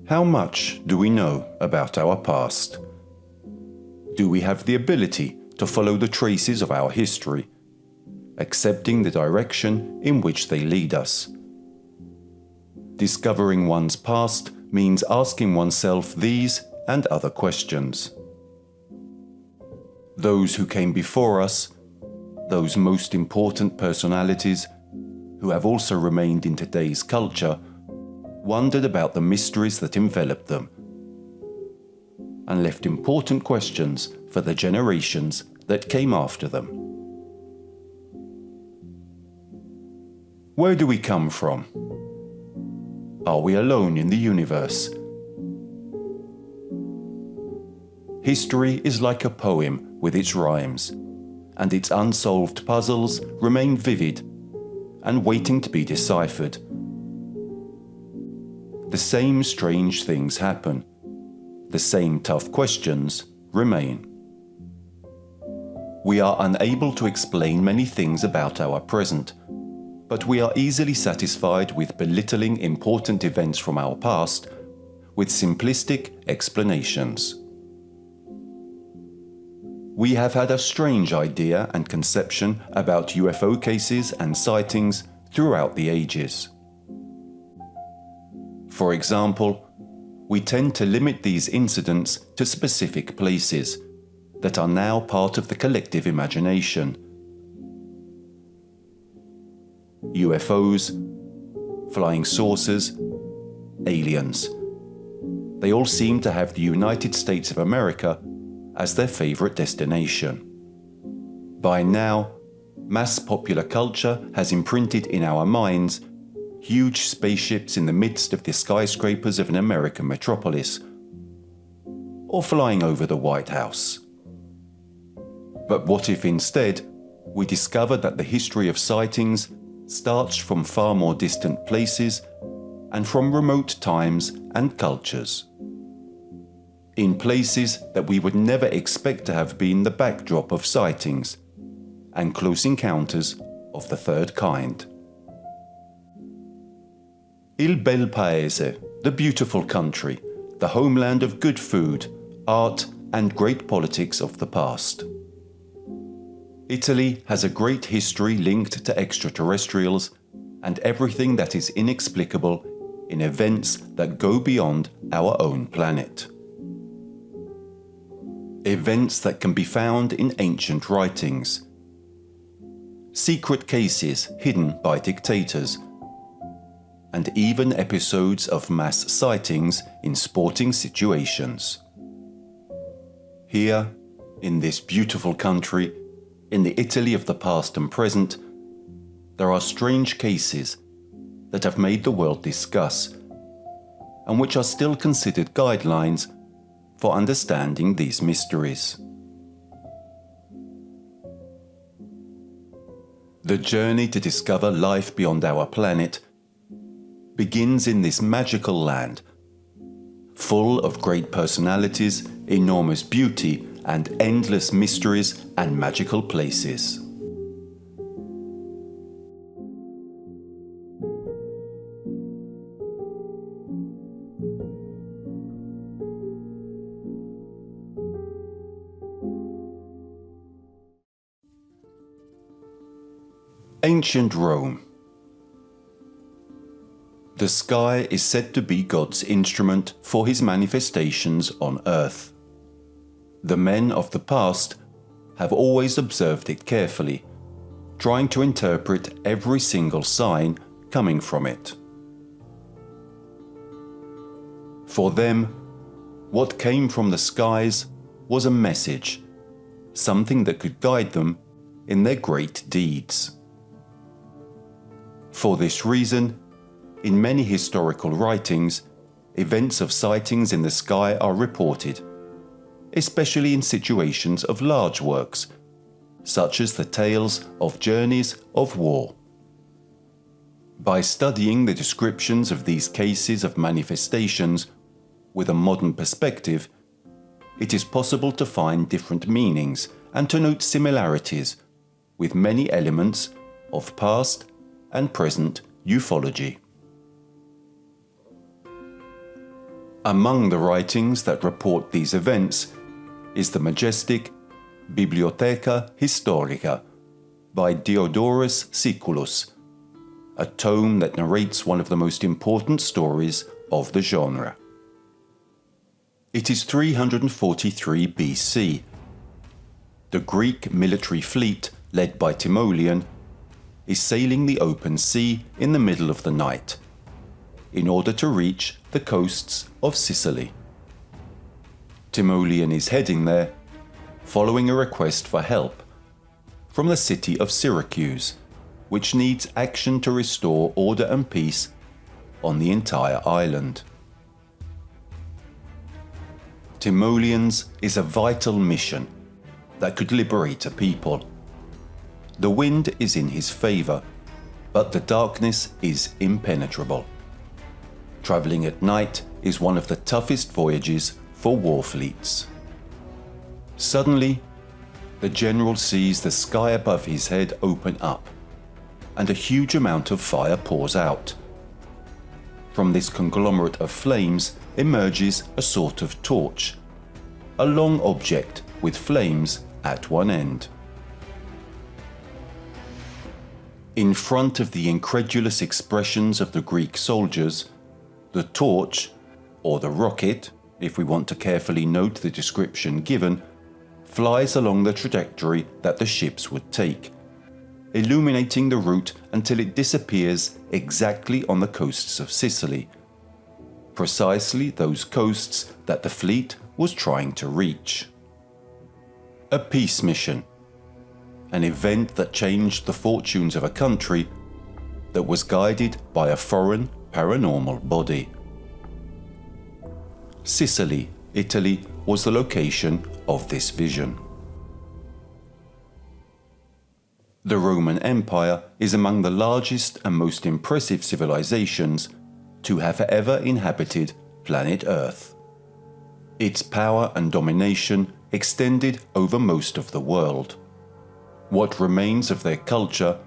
How much do we know about our past? Do we have the ability to follow the traces of our history, accepting the direction in which they lead us? Discovering one's past means asking oneself these and other questions. Those who came before us, those most important personalities who have also remained in today's culture, wondered about the mysteries that enveloped them and left important questions for the generations that came after them. Where do we come from? Are we alone in the universe? History is like a poem with its rhymes, and its unsolved puzzles remain vivid and waiting to be deciphered. The same strange things happen. The same tough questions remain. We are unable to explain many things about our present, but we are easily satisfied with belittling important events from our past with simplistic explanations. We have had a strange idea and conception about UFO cases and sightings throughout the ages. For example, we tend to limit these incidents to specific places that are now part of the collective imagination. UFOs, flying saucers, aliens. They all seem to have the United States of America as their favorite destination. By now, mass popular culture has imprinted in our minds huge spaceships in the midst of the skyscrapers of an American metropolis, or flying over the White House. But what if instead we discover that the history of sightings starts from far more distant places and from remote times and cultures? In places that we would never expect to have been the backdrop of sightings and close encounters of the third kind. Il bel paese, the beautiful country, the homeland of good food, art and great politics of the past. Italy has a great history linked to extraterrestrials and everything that is inexplicable in events that go beyond our own planet. Events that can be found in ancient writings. Secret cases hidden by dictators. And even episodes of mass sightings in sporting situations. Here, in this beautiful country, in the Italy of the past and present, there are strange cases that have made the world discuss, and which are still considered guidelines for understanding these mysteries. The journey to discover life beyond our planet begins in this magical land, full of great personalities, enormous beauty, and endless mysteries and magical places. Ancient Rome. The sky is said to be God's instrument for his manifestations on earth. The men of the past have always observed it carefully, trying to interpret every single sign coming from it. For them, what came from the skies was a message, something that could guide them in their great deeds. For this reason, in many historical writings, events of sightings in the sky are reported, especially in situations of large works, such as the tales of journeys of war. By studying the descriptions of these cases of manifestations with a modern perspective, it is possible to find different meanings and to note similarities with many elements of past and present ufology. Among the writings that report these events is the majestic Bibliotheca Historica by Diodorus Siculus, a tome that narrates one of the most important stories of the genre. It is 343 BC. The Greek military fleet, led by Timoleon, is sailing the open sea in the middle of the night in order to reach the coasts of Sicily. Timoleon is heading there following a request for help from the city of Syracuse, which needs action to restore order and peace on the entire island. Timoleon's is a vital mission that could liberate a people. The wind is in his favor, but the darkness is impenetrable. Traveling at night is one of the toughest voyages for war fleets. Suddenly, the general sees the sky above his head open up, and a huge amount of fire pours out. From this conglomerate of flames emerges a sort of torch, a long object with flames at one end. In front of the incredulous expressions of the Greek soldiers, the torch, or the rocket, if we want to carefully note the description given, flies along the trajectory that the ships would take, illuminating the route until it disappears exactly on the coasts of Sicily, precisely those coasts that the fleet was trying to reach. A peace mission, an event that changed the fortunes of a country that was guided by a foreign paranormal body. Sicily, Italy, was the location of this vision. The Roman Empire is among the largest and most impressive civilizations to have ever inhabited planet Earth. Its power and domination extended over most of the world. What remains of their culture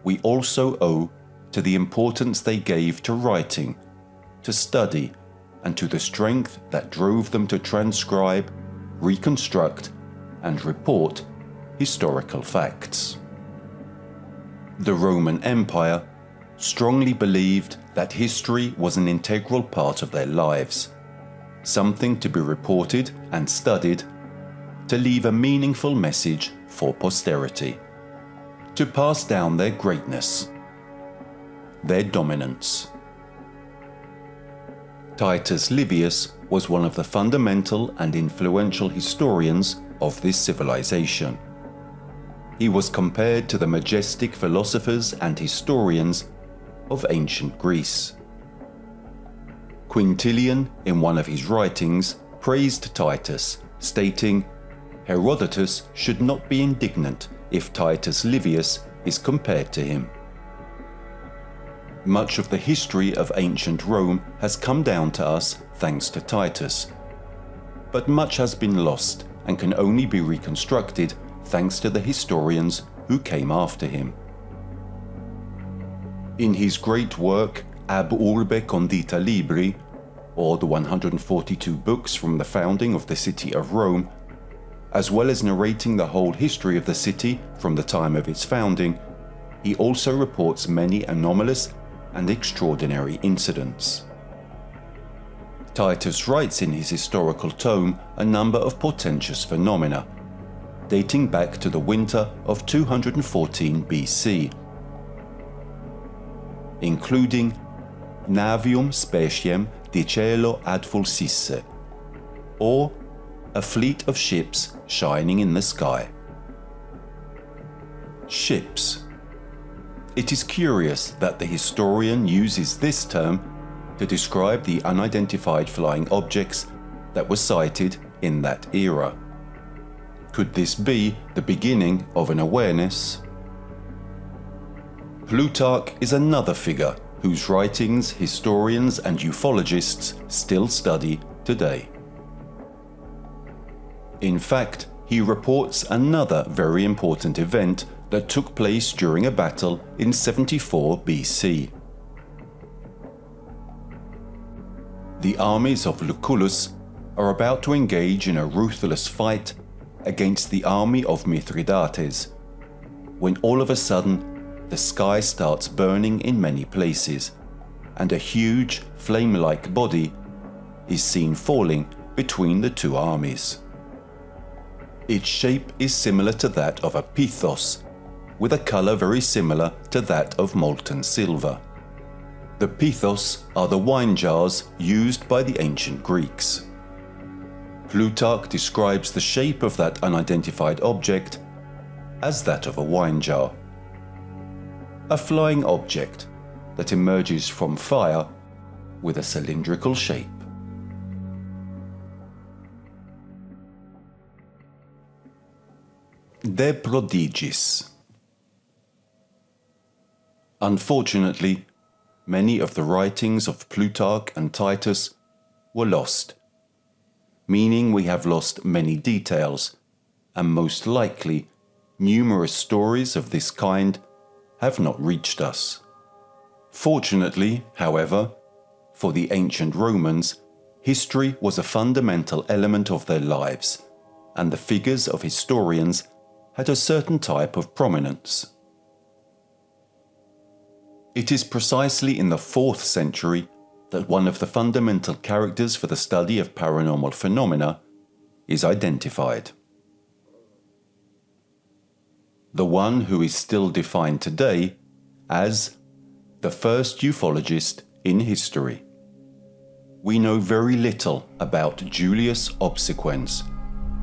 we also owe to the importance they gave to writing, to study, and to the strength that drove them to transcribe, reconstruct, and report historical facts. The Roman Empire strongly believed that history was an integral part of their lives, something to be reported and studied, to leave a meaningful message for posterity, to pass down their greatness, their dominance. Titus Livius was one of the fundamental and influential historians of this civilization. He was compared to the majestic philosophers and historians of ancient Greece. Quintilian, in one of his writings, praised Titus, stating, "Herodotus should not be indignant if Titus Livius is compared to him." Much of the history of ancient Rome has come down to us thanks to Titus, but much has been lost and can only be reconstructed thanks to the historians who came after him. In his great work Ab Urbe Condita Libri, or the 142 books from the founding of the city of Rome, as well as narrating the whole history of the city from the time of its founding, he also reports many anomalous and extraordinary incidents. Titus writes in his historical tome a number of portentous phenomena, dating back to the winter of 214 BC, including Navium Speciem di Cielo ad Fulsisse, or a fleet of ships shining in the sky. Ships. It is curious that the historian uses this term to describe the unidentified flying objects that were sighted in that era. Could this be the beginning of an awareness? Plutarch is another figure whose writings historians and ufologists still study today. In fact, he reports another very important event that took place during a battle in 74 BC. The armies of Lucullus are about to engage in a ruthless fight against the army of Mithridates, when all of a sudden the sky starts burning in many places, and a huge flame-like body is seen falling between the two armies. Its shape is similar to that of a pithos, with a color very similar to that of molten silver. The pithos are the wine jars used by the ancient Greeks. Plutarch describes the shape of that unidentified object as that of a wine jar. A flying object that emerges from fire with a cylindrical shape. De Prodigis. Unfortunately, many of the writings of Plutarch and Titus were lost, meaning we have lost many details, and most likely numerous stories of this kind have not reached us. Fortunately, however, for the ancient Romans, history was a fundamental element of their lives, and the figures of historians had a certain type of prominence. It is precisely in the 4th century that one of the fundamental characters for the study of paranormal phenomena is identified. The one who is still defined today as the first ufologist in history. We know very little about Julius Obsequens.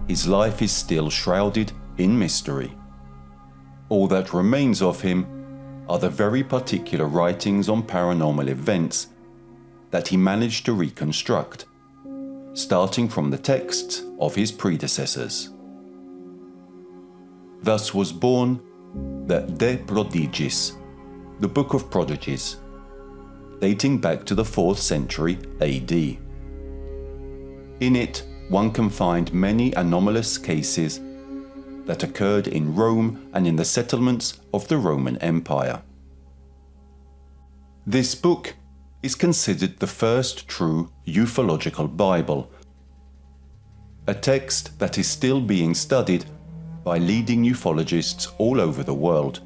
His life is still shrouded in mystery. All that remains of him are the very particular writings on paranormal events that he managed to reconstruct, starting from the texts of his predecessors. Thus was born the De Prodigis, the Book of Prodigies, dating back to the 4th century AD. In it, one can find many anomalous cases that occurred in Rome and in the settlements of the Roman Empire. This book is considered the first true ufological Bible, a text that is still being studied by leading ufologists all over the world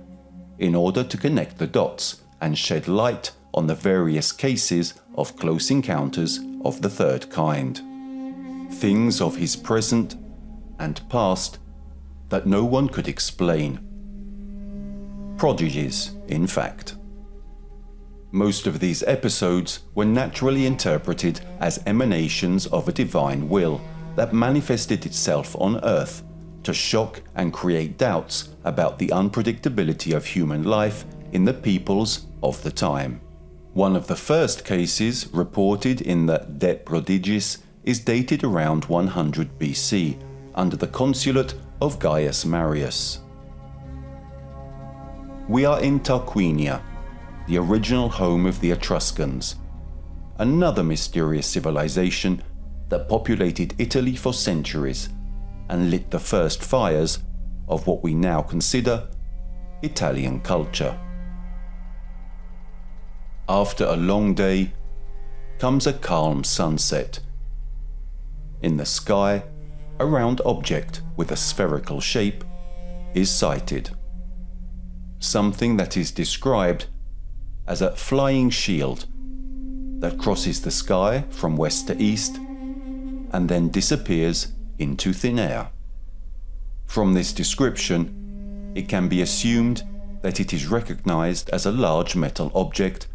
in order to connect the dots and shed light on the various cases of close encounters of the third kind. Things of his present and past that no one could explain. Prodigies, in fact. Most of these episodes were naturally interpreted as emanations of a divine will that manifested itself on Earth to shock and create doubts about the unpredictability of human life in the peoples of the time. One of the first cases reported in the De Prodigis is dated around 100 BC under the consulate of Gaius Marius. We are in Tarquinia, the original home of the Etruscans, another mysterious civilization that populated Italy for centuries and lit the first fires of what we now consider Italian culture. After a long day comes a calm sunset. In the sky, a round object with a spherical shape is sighted. Something that is described as a flying shield that crosses the sky from west to east and then disappears into thin air. From this description, it can be assumed that it is recognized as a large metal object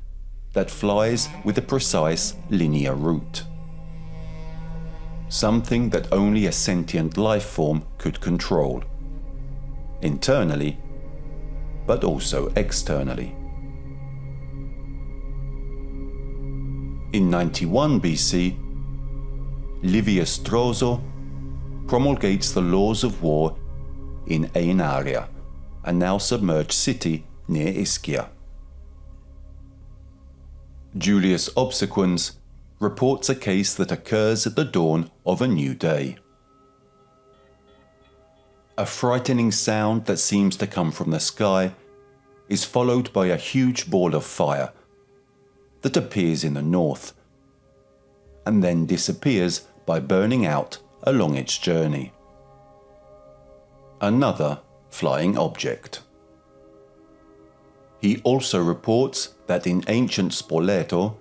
that flies with a precise linear route. Something that only a sentient life form could control, internally, but also externally. In 91 BC, Livius Droso promulgates the laws of war in Aenaria, a now submerged city near Ischia. Julius Obsequens reports a case that occurs at the dawn of a new day. A frightening sound that seems to come from the sky is followed by a huge ball of fire that appears in the north, and then disappears by burning out along its journey. Another flying object. He also reports that in ancient Spoleto,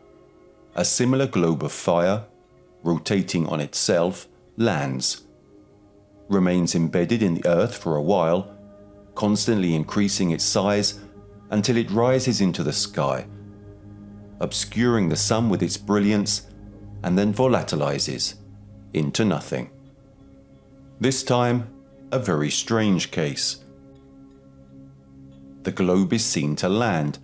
a similar globe of fire, rotating on itself, lands, remains embedded in the earth for a while, constantly increasing its size until it rises into the sky, obscuring the sun with its brilliance, and then volatilizes into nothing. This time, a very strange case. The globe is seen to land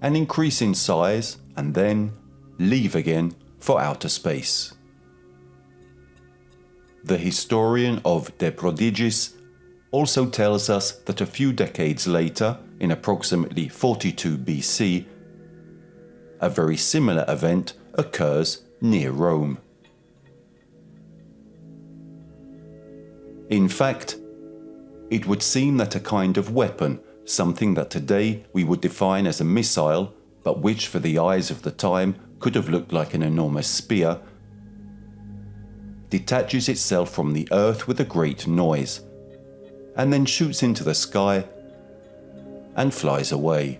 and increase in size and then leave again for outer space. The historian of De Prodigis also tells us that a few decades later, in approximately 42 BC, a very similar event occurs near Rome. In fact, it would seem that a kind of weapon, something that today we would define as a missile, but which for the eyes of the time could have looked like an enormous spear, detaches itself from the earth with a great noise, and then shoots into the sky and flies away.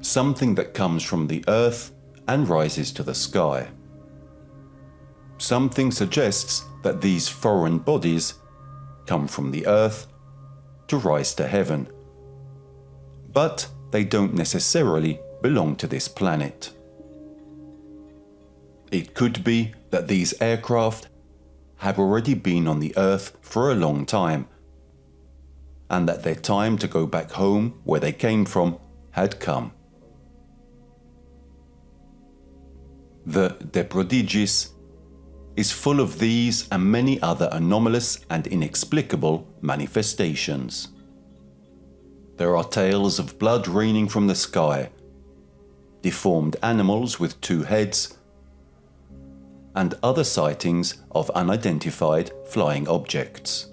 Something that comes from the earth and rises to the sky. Something suggests that these foreign bodies come from the earth to rise to heaven, but they don't necessarily belong to this planet. It could be that these aircraft have already been on the earth for a long time, and that their time to go back home where they came from had come. The De Prodigis is full of these and many other anomalous and inexplicable manifestations. There are tales of blood raining from the sky, deformed animals with two heads, and other sightings of unidentified flying objects.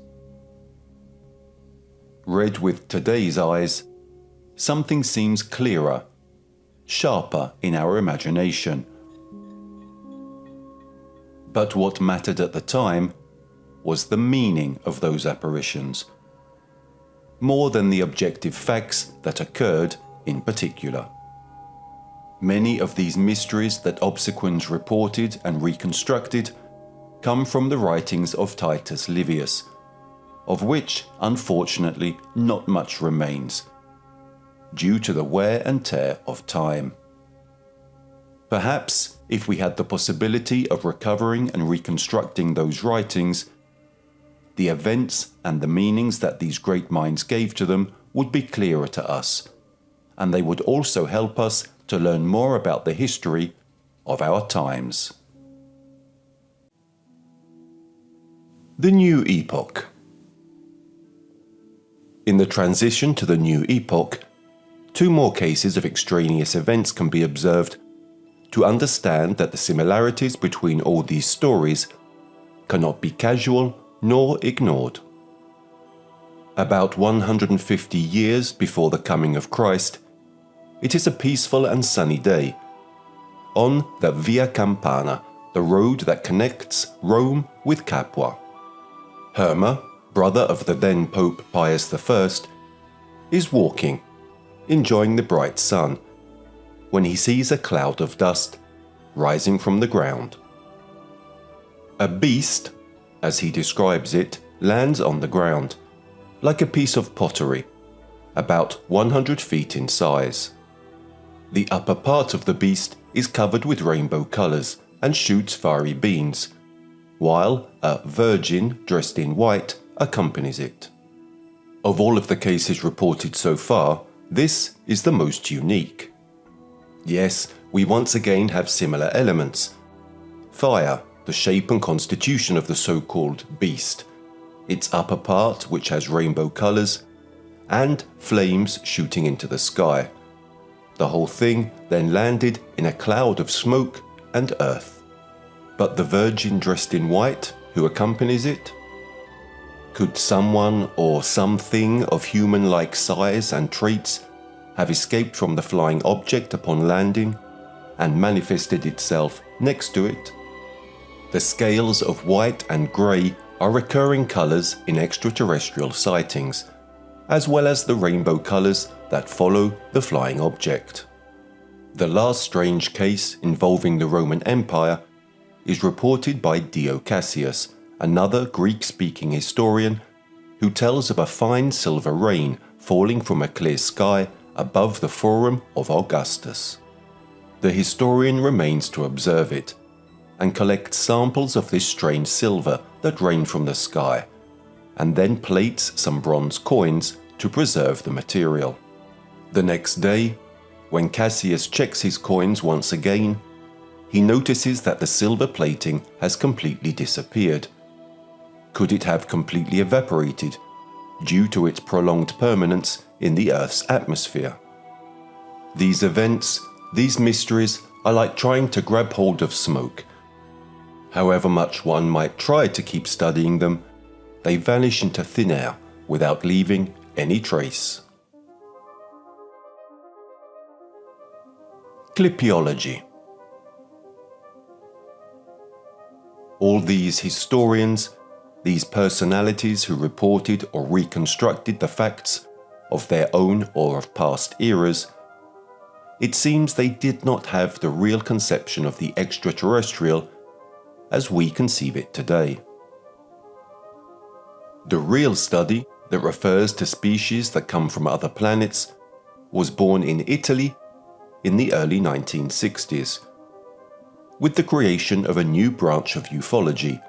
Read with today's eyes, something seems clearer, sharper in our imagination. But what mattered at the time was the meaning of those apparitions, more than the objective facts that occurred in particular. Many of these mysteries that obsequens reported and reconstructed come from the writings of Titus Livius, of which, unfortunately, not much remains, due to the wear and tear of time. Perhaps, if we had the possibility of recovering and reconstructing those writings, the events and the meanings that these great minds gave to them would be clearer to us, and they would also help us to learn more about the history of our times. The New Epoch. In the transition to the New Epoch, two more cases of extraneous events can be observed to understand that the similarities between all these stories cannot be casual nor ignored. About 150 years before the coming of Christ, it is a peaceful and sunny day on the Via Campana, the road that connects Rome with Capua. Herma, brother of the then Pope Pius I, is walking, enjoying the bright sun, when he sees a cloud of dust rising from the ground. A beast, as he describes it, lands on the ground, like a piece of pottery, about 100 feet in size. The upper part of the beast is covered with rainbow colors and shoots fiery beams, while a virgin dressed in white accompanies it. Of all of the cases reported so far, this is the most unique. Yes, we once again have similar elements. Fire, the shape and constitution of the so-called beast, its upper part which has rainbow colors, and flames shooting into the sky. The whole thing then landed in a cloud of smoke and earth. But the virgin dressed in white who accompanies it? Could someone or something of human-like size and traits have escaped from the flying object upon landing and manifested itself next to it. The scales of white and grey are recurring colours in extraterrestrial sightings, as well as the rainbow colours that follow the flying object. The last strange case involving the Roman Empire is reported by Dio Cassius, another Greek-speaking historian, who tells of a fine silver rain falling from a clear sky above the Forum of Augustus. The historian remains to observe it and collect samples of this strange silver that rained from the sky, and then plates some bronze coins to preserve the material. The next day, when Cassius checks his coins once again, he notices that the silver plating has completely disappeared. Could it have completely evaporated due to its prolonged permanence in the Earth's atmosphere? These events, these mysteries, are like trying to grab hold of smoke. However much one might try to keep studying them, they vanish into thin air without leaving any trace. Clipiology. All these historians, these personalities who reported or reconstructed the facts of their own or of past eras, it seems they did not have the real conception of the extraterrestrial as we conceive it today. The real study that refers to species that come from other planets was born in Italy in the early 1960s, with the creation of a new branch of ufology,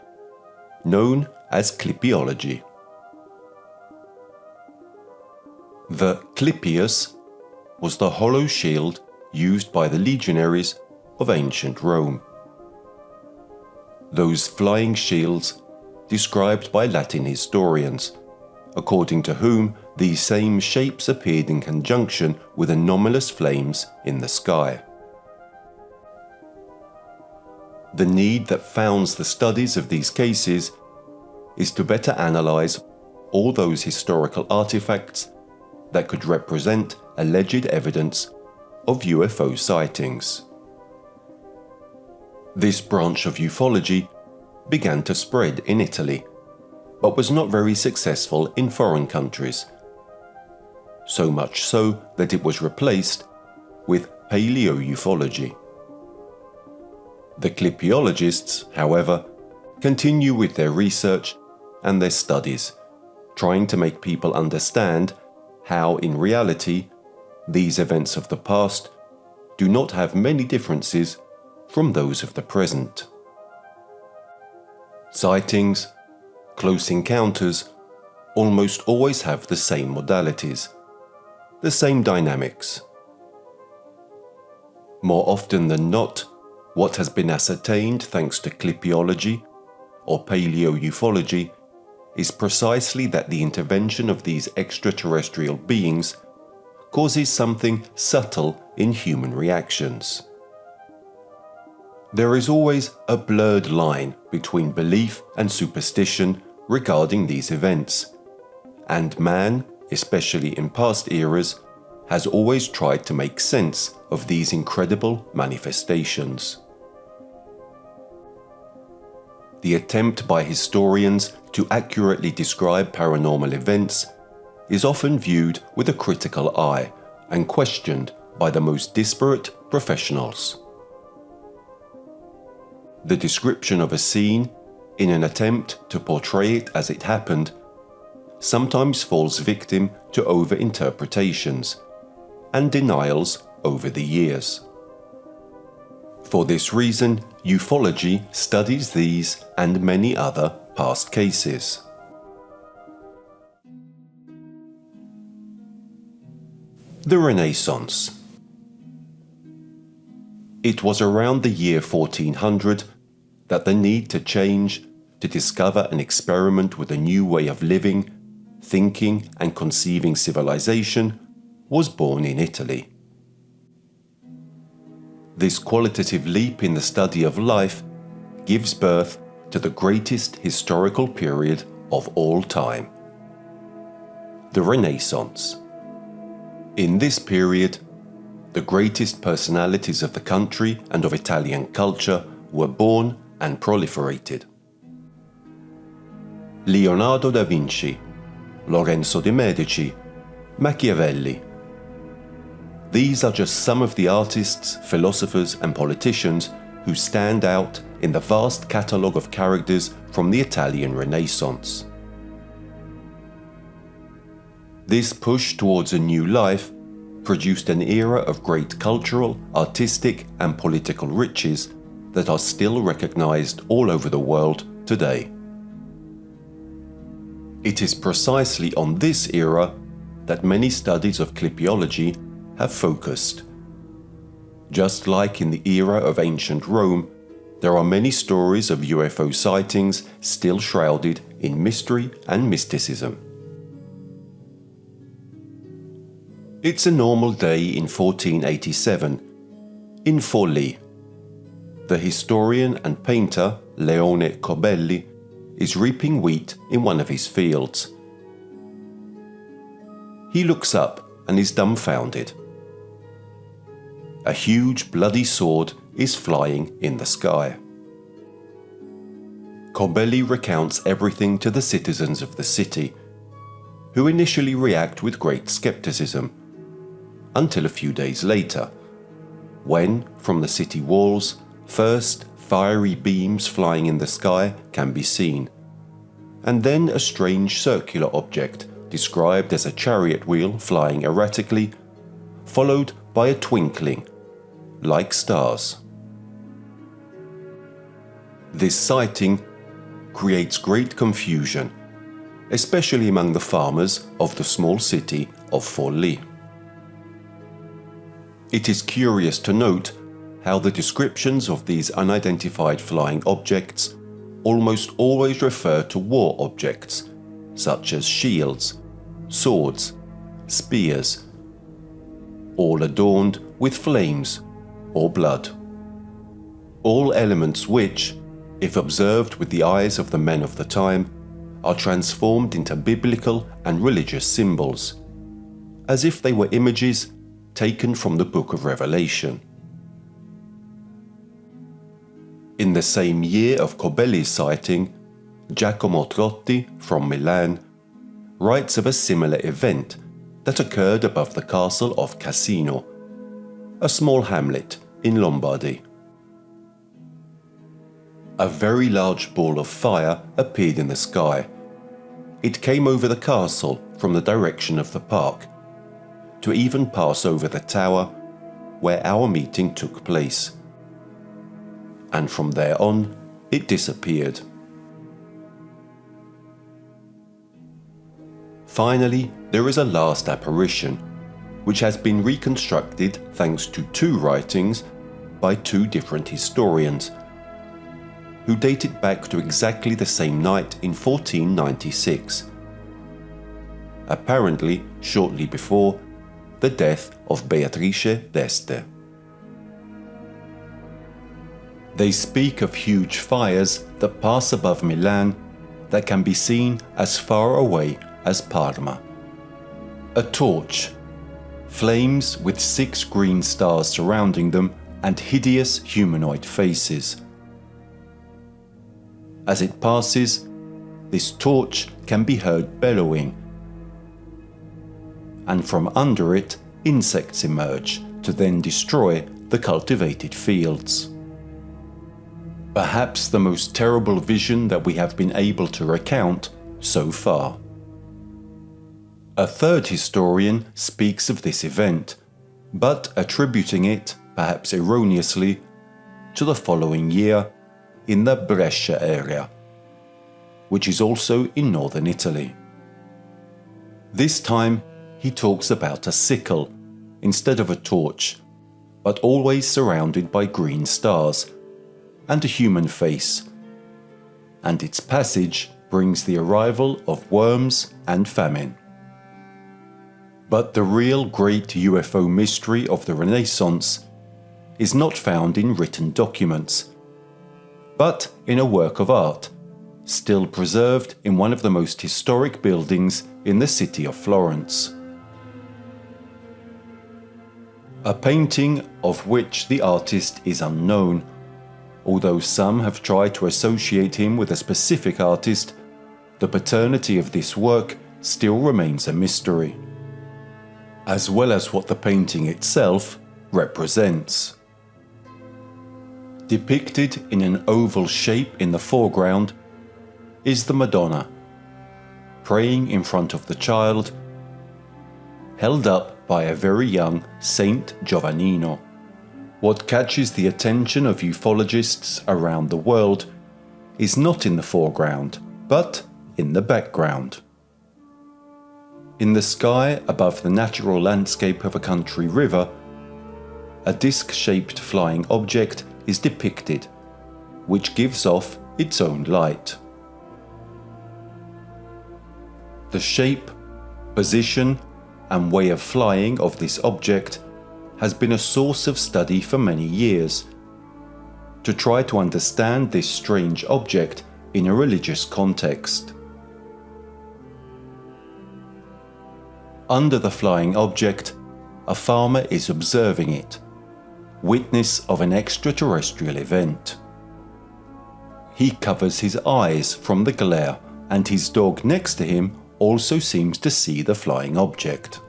known as clipiology. The clipius was the hollow shield used by the legionaries of ancient Rome. Those flying shields described by Latin historians, according to whom these same shapes appeared in conjunction with anomalous flames in the sky. The need that founds the studies of these cases is to better analyze all those historical artifacts that could represent alleged evidence of UFO sightings. This branch of ufology began to spread in Italy, but was not very successful in foreign countries, so much so that it was replaced with paleoufology. The clipiologists, however, continue with their research and their studies, trying to make people understand how, in reality, these events of the past do not have many differences from those of the present. Sightings, close encounters, almost always have the same modalities, the same dynamics. More often than not, what has been ascertained thanks to clipiology or paleoufology is precisely that the intervention of these extraterrestrial beings causes something subtle in human reactions. There is always a blurred line between belief and superstition regarding these events, and man, especially in past eras, has always tried to make sense of these incredible manifestations. The attempt by historians to accurately describe paranormal events is often viewed with a critical eye and questioned by the most disparate professionals. The description of a scene, in an attempt to portray it as it happened, sometimes falls victim to over-interpretations and denials over the years. For this reason, ufology studies these and many other past cases. The Renaissance. It was around the year 1400 that the need to change, to discover and experiment with a new way of living, thinking and conceiving civilization was born in Italy. This qualitative leap in the study of life gives birth to the greatest historical period of all time, the Renaissance. In this period, the greatest personalities of the country and of Italian culture were born and proliferated. Leonardo da Vinci, Lorenzo de' Medici, Machiavelli. These are just some of the artists, philosophers and politicians who stand out in the vast catalogue of characters from the Italian Renaissance. This push towards a new life produced an era of great cultural, artistic and political riches that are still recognized all over the world today. It is precisely on this era that many studies of clipiology have focused. Just like in the era of ancient Rome, there are many stories of UFO sightings still shrouded in mystery and mysticism. It's a normal day in 1487, in Forlì. The historian and painter Leone Cobelli is reaping wheat in one of his fields. He looks up and is dumbfounded. A huge bloody sword is flying in the sky. Cobelli recounts everything to the citizens of the city, who initially react with great skepticism, until a few days later, when, from the city walls, first fiery beams flying in the sky can be seen, and then a strange circular object described as a chariot wheel flying erratically, followed by a twinkling, like stars. This sighting creates great confusion, especially among the farmers of the small city of Forlì. It is curious to note how the descriptions of these unidentified flying objects almost always refer to war objects, such as shields, swords, spears, all adorned with flames or blood. All elements which, if observed with the eyes of the men of the time, are transformed into biblical and religious symbols, as if they were images taken from the Book of Revelation. In the same year of Cobelli's sighting, Giacomo Trotti from Milan writes of a similar event that occurred above the castle of Cassino, a small hamlet in Lombardy. A very large ball of fire appeared in the sky. It came over the castle from the direction of the park, to even pass over the tower where our meeting took place. And from there on, it disappeared. Finally, there is a last apparition, which has been reconstructed thanks to two writings by two different historians, who date it back to exactly the same night in 1496, apparently shortly before the death of Beatrice d'Este. They speak of huge fires that pass above Milan that can be seen as far away as Parma. A torch, flames with 6 green stars surrounding them, and hideous humanoid faces. As it passes, this torch can be heard bellowing, and from under it, insects emerge to then destroy the cultivated fields. Perhaps the most terrible vision that we have been able to recount so far. A third historian speaks of this event, but attributing it, perhaps erroneously, to the following year in the Brescia area, which is also in northern Italy. This time, he talks about a sickle instead of a torch, but always surrounded by green stars, and a human face, and its passage brings the arrival of worms and famine. But the real great UFO mystery of the Renaissance is not found in written documents, but in a work of art, still preserved in one of the most historic buildings in the city of Florence. a painting of which the artist is unknown, although some have tried to associate him with a specific artist. The paternity of this work still remains a mystery, as well as what the painting itself represents. Depicted in an oval shape in the foreground is the Madonna, praying in front of the child, held up by a very young Saint Giovannino. What catches the attention of ufologists around the world is not in the foreground, but in the background. In the sky above the natural landscape of a country river, a disc-shaped flying object is depicted, which gives off its own light. The shape, position, and way of flying of this object has been a source of study for many years, to try to understand this strange object in a religious context. Under the flying object, a farmer is observing it, witness of an extraterrestrial event. He covers his eyes from the glare, and his dog next to him also seems to see the flying object.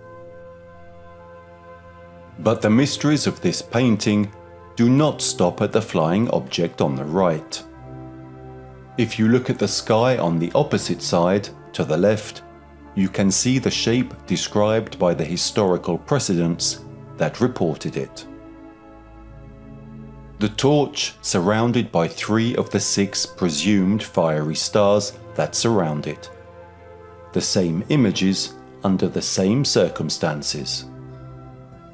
But the mysteries of this painting do not stop at the flying object on the right. If you look at the sky on the opposite side, to the left, you can see the shape described by the historical precedents that reported it. The torch surrounded by 3 of the 6 presumed fiery stars that surround it. The same images under the same circumstances.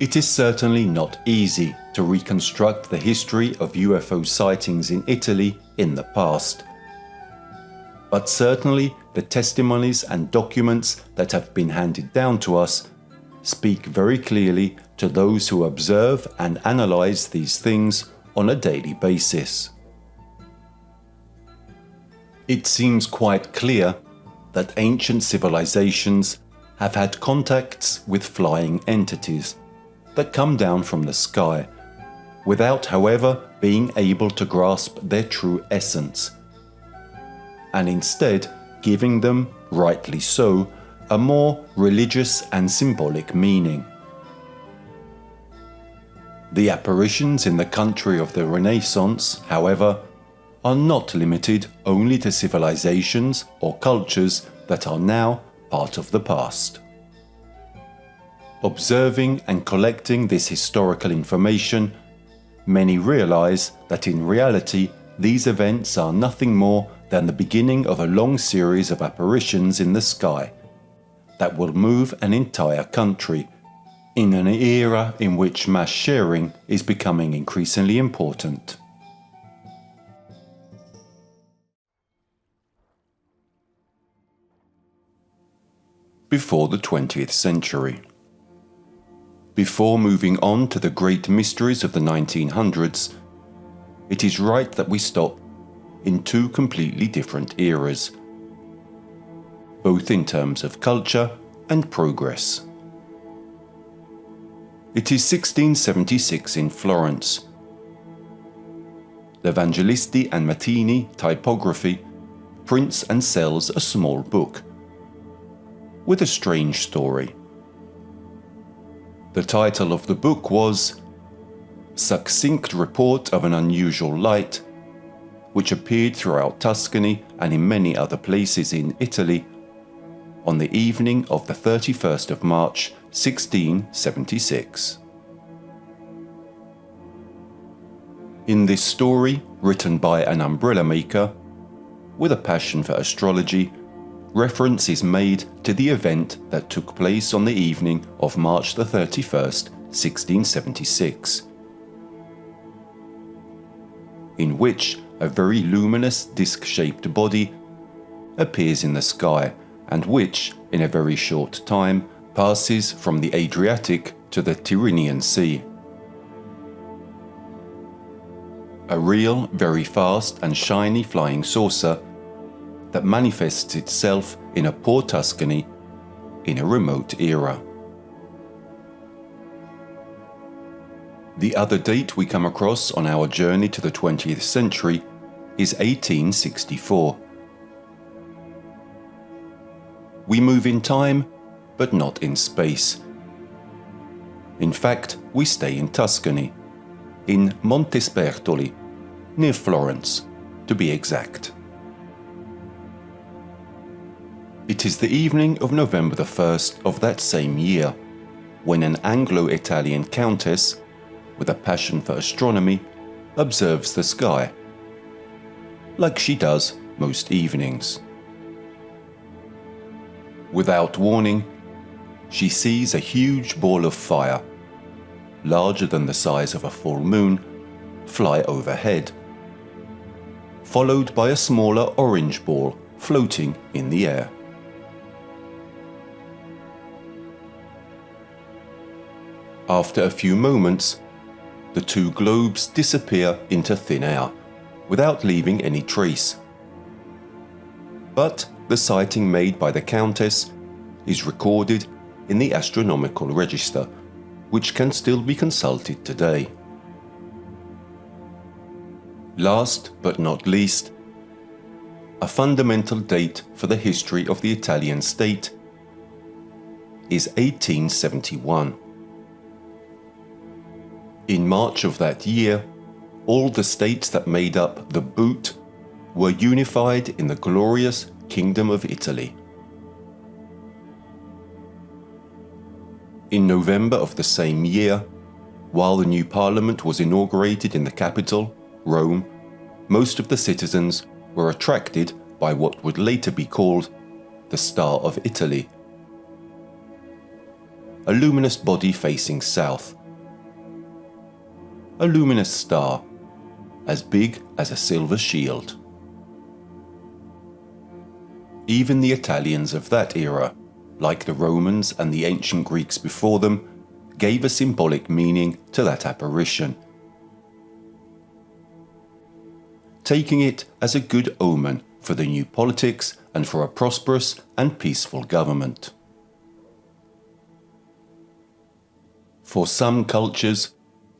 It is certainly not easy to reconstruct the history of UFO sightings in Italy in the past. But certainly the testimonies and documents that have been handed down to us speak very clearly to those who observe and analyze these things on a daily basis. It seems quite clear that ancient civilizations have had contacts with flying entities that come down from the sky, without, however, being able to grasp their true essence, and instead giving them, rightly so, a more religious and symbolic meaning. The apparitions in the country of the Renaissance, however, are not limited only to civilizations or cultures that are now part of the past. Observing and collecting this historical information, many realize that in reality these events are nothing more than the beginning of a long series of apparitions in the sky that will move an entire country in an era in which mass sharing is becoming increasingly important. Before the 20th century. Before moving on to the great mysteries of the 1900s, it is right that we stop in 2 completely different eras, both in terms of culture and progress. It is 1676 in Florence. L'Evangelisti and Mattini typography prints and sells a small book with a strange story. The title of the book was Succinct Report of an Unusual Light, which appeared throughout Tuscany and in many other places in Italy on the evening of the 31st of March 1676. In this story, written by an umbrella maker with a passion for astrology, reference is made to the event that took place on the evening of March the 31st, 1676, in which a very luminous disc-shaped body appears in the sky and which, in a very short time, passes from the Adriatic to the Tyrrhenian Sea. A real, very fast and shiny flying saucer that manifests itself in a poor Tuscany in a remote era. The other date we come across on our journey to the 20th century is 1864. We move in time, but not in space. In fact, we stay in Tuscany, in Montespertoli, near Florence, to be exact. It is the evening of November the 1st of that same year, when an Anglo-Italian countess, with a passion for astronomy, observes the sky, like she does most evenings. Without warning, she sees a huge ball of fire, larger than the size of a full moon, fly overhead, followed by a smaller orange ball floating in the air. After a few moments, the two globes disappear into thin air, without leaving any trace. But the sighting made by the Countess is recorded in the Astronomical Register, which can still be consulted today. Last but not least, a fundamental date for the history of the Italian state is 1871. In March of that year, all the states that made up the Boot were unified in the glorious Kingdom of Italy. In November of the same year, while the new parliament was inaugurated in the capital, Rome, most of the citizens were attracted by what would later be called the Star of Italy, a luminous body facing south. A luminous star, as big as a silver shield. Even the Italians of that era, like the Romans and the ancient Greeks before them, gave a symbolic meaning to that apparition, taking it as a good omen for the new politics and for a prosperous and peaceful government. For some cultures,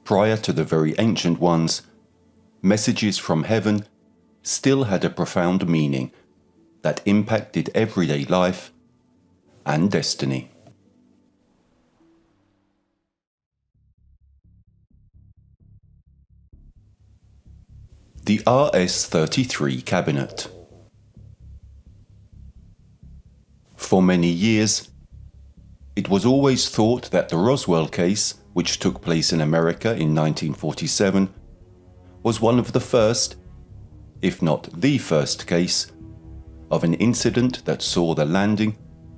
prior to the very ancient ones, messages from heaven still had a profound meaning that impacted everyday life and destiny. The RS-33 Cabinet. For many years, it was always thought that the Roswell case, which took place in America in 1947, was one of the first, if not the first case, of an incident that saw the landing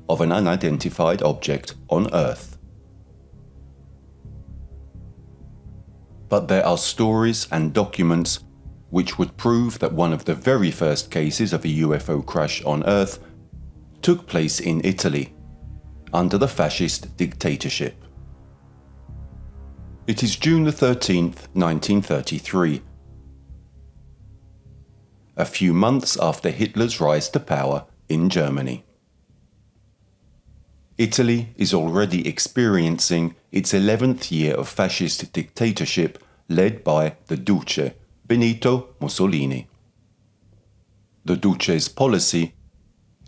of an unidentified object on Earth. But there are stories and documents which would prove that one of the very first cases of a UFO crash on Earth took place in Italy, under the fascist dictatorship. It is June the 13th, 1933. A few months after Hitler's rise to power in Germany. Italy is already experiencing its 11th year of fascist dictatorship led by the Duce, Benito Mussolini. The Duce's policy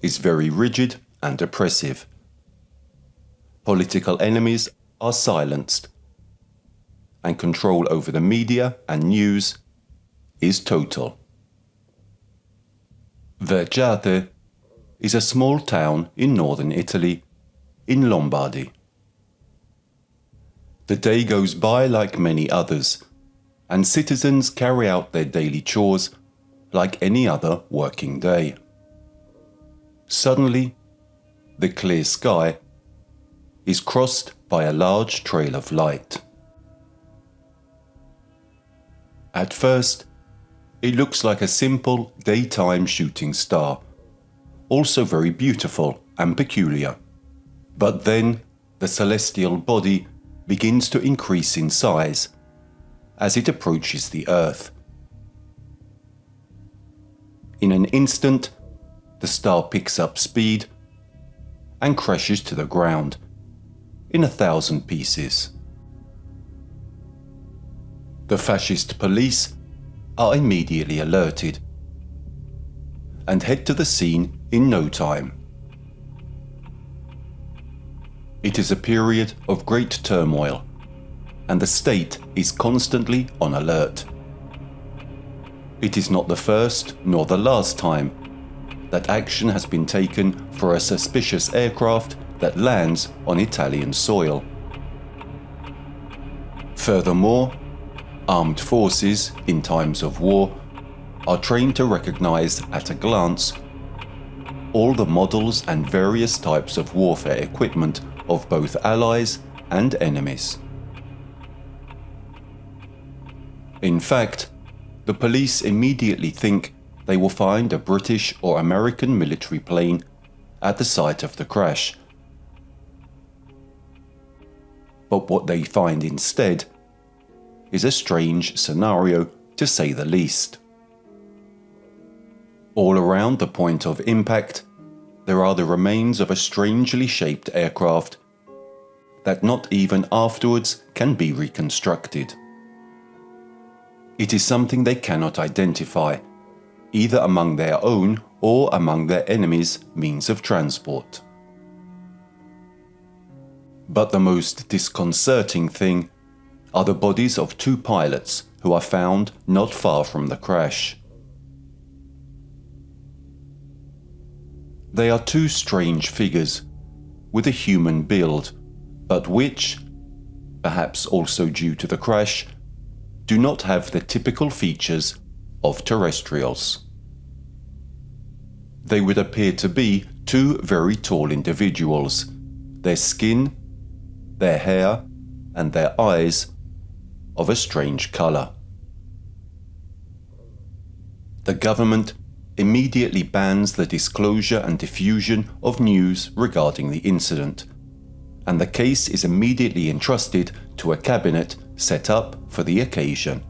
is very rigid and oppressive. Political enemies are silenced, and control over the media and news is total. Vergiate is a small town in northern Italy, in Lombardy. The day goes by like many others, and citizens carry out their daily chores like any other working day. Suddenly, the clear sky is crossed by a large trail of light. At first, it looks like a simple daytime shooting star, also very beautiful and peculiar. But then the celestial body begins to increase in size as it approaches the Earth. In an instant, the star picks up speed and crashes to the ground in 1,000 pieces. The fascist police are immediately alerted and head to the scene in no time. It is a period of great turmoil, and the state is constantly on alert. It is not the first nor the last time that action has been taken for a suspicious aircraft that lands on Italian soil. Furthermore, armed forces in times of war are trained to recognize at a glance all the models and various types of warfare equipment of both allies and enemies. In fact, the police immediately think they will find a British or American military plane at the site of the crash. But what they find instead is a strange scenario, to say the least. All around the point of impact, there are the remains of a strangely shaped aircraft that not even afterwards can be reconstructed. It is something they cannot identify, either among their own or among their enemies' means of transport. But the most disconcerting thing are the bodies of two pilots who are found not far from the crash. They are two strange figures with a human build, but which, perhaps also due to the crash, do not have the typical features of terrestrials. They would appear to be two very tall individuals. Their skin, their hair, and their eyes of a strange color. The government immediately bans the disclosure and diffusion of news regarding the incident, and the case is immediately entrusted to a cabinet set up for the occasion.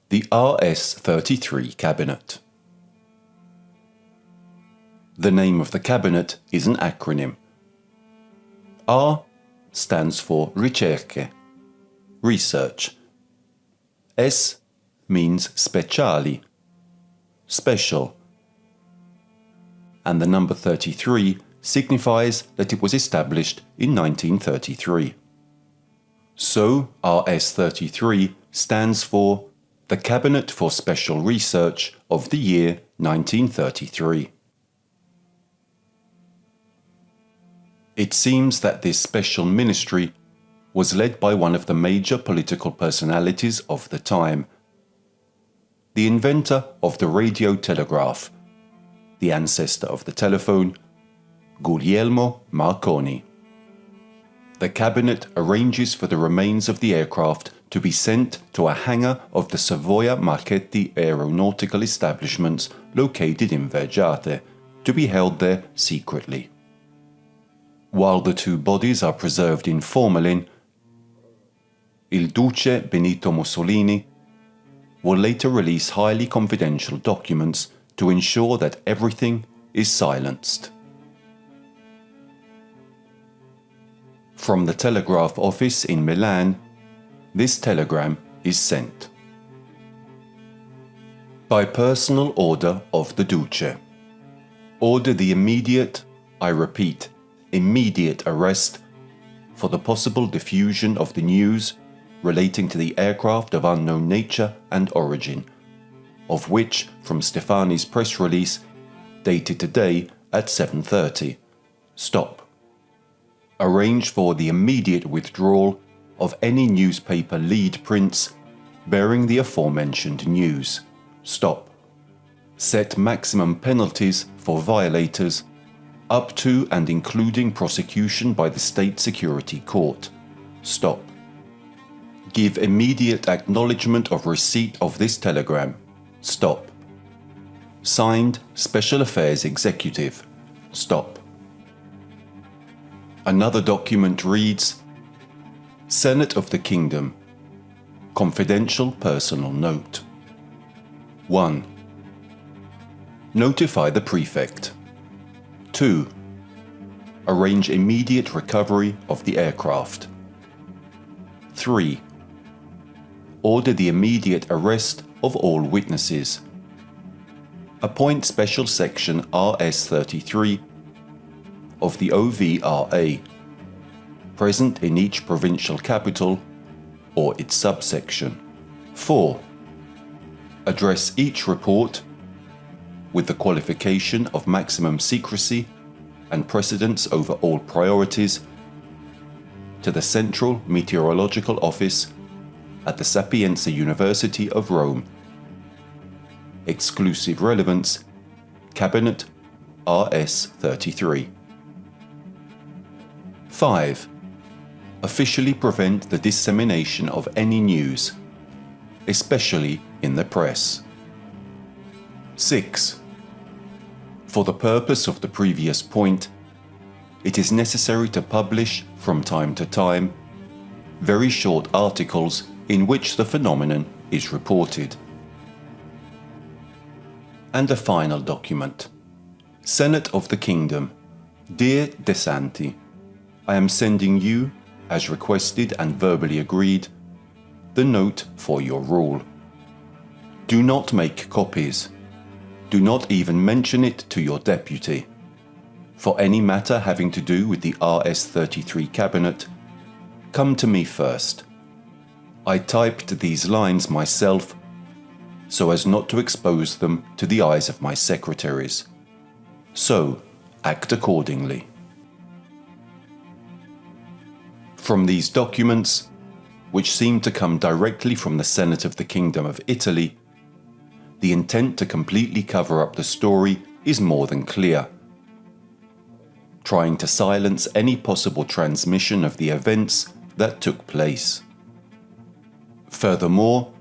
The RS-33 Cabinet. The name of the cabinet is an acronym. R stands for ricerche, research. S means speciali, special. And the number 33 signifies that it was established in 1933. So RS-33 stands for the Cabinet for Special Research of the year 1933. It seems that this special ministry was led by one of the major political personalities of the time, the inventor of the radio telegraph, the ancestor of the telephone, Guglielmo Marconi. The cabinet arranges for the remains of the aircraft to be sent to a hangar of the Savoia Marchetti aeronautical establishments located in Vergiate, to be held there secretly. While the two bodies are preserved in formalin, Il Duce Benito Mussolini will later release highly confidential documents to ensure that everything is silenced. From the telegraph office in Milan, this telegram is sent. By personal order of the Duce, order the immediate, I repeat, immediate arrest for the possible diffusion of the news relating to the aircraft of unknown nature and origin, of which, from Stefani's press release, dated today at 7:30, stop. Arrange for the immediate withdrawal of any newspaper lead prints bearing the aforementioned news, stop. Set maximum penalties for violators up to and including prosecution by the State Security Court, stop. Give immediate acknowledgement of receipt of this telegram, stop. Signed, Special Affairs Executive, stop. Another document reads, Senate of the Kingdom, confidential personal note. 1. Notify the prefect. 2. Arrange immediate recovery of the aircraft. 3. Order the immediate arrest of all witnesses. Appoint Special Section RS-33 of the OVRA, present in each provincial capital or its subsection. 4. Address each report with the qualification of maximum secrecy and precedence over all priorities to the Central Meteorological Office at the Sapienza University of Rome. Exclusive relevance, Cabinet RS-33. 5. Officially prevent the dissemination of any news, especially in the press. 6. For the purpose of the previous point, it is necessary to publish from time to time very short articles in which the phenomenon is reported. And a final document. Senate of the Kingdom. Dear De Santi, I am sending you, as requested and verbally agreed, the note for your rule. Do not make copies. Do not even mention it to your deputy. For any matter having to do with the RS-33 cabinet, come to me first. I typed these lines myself so as not to expose them to the eyes of my secretaries. So, act accordingly. From these documents, which seem to come directly from the Senate of the Kingdom of Italy, the intent to completely cover up the story is more than clear, trying to silence any possible transmission of the events that took place. Furthermore,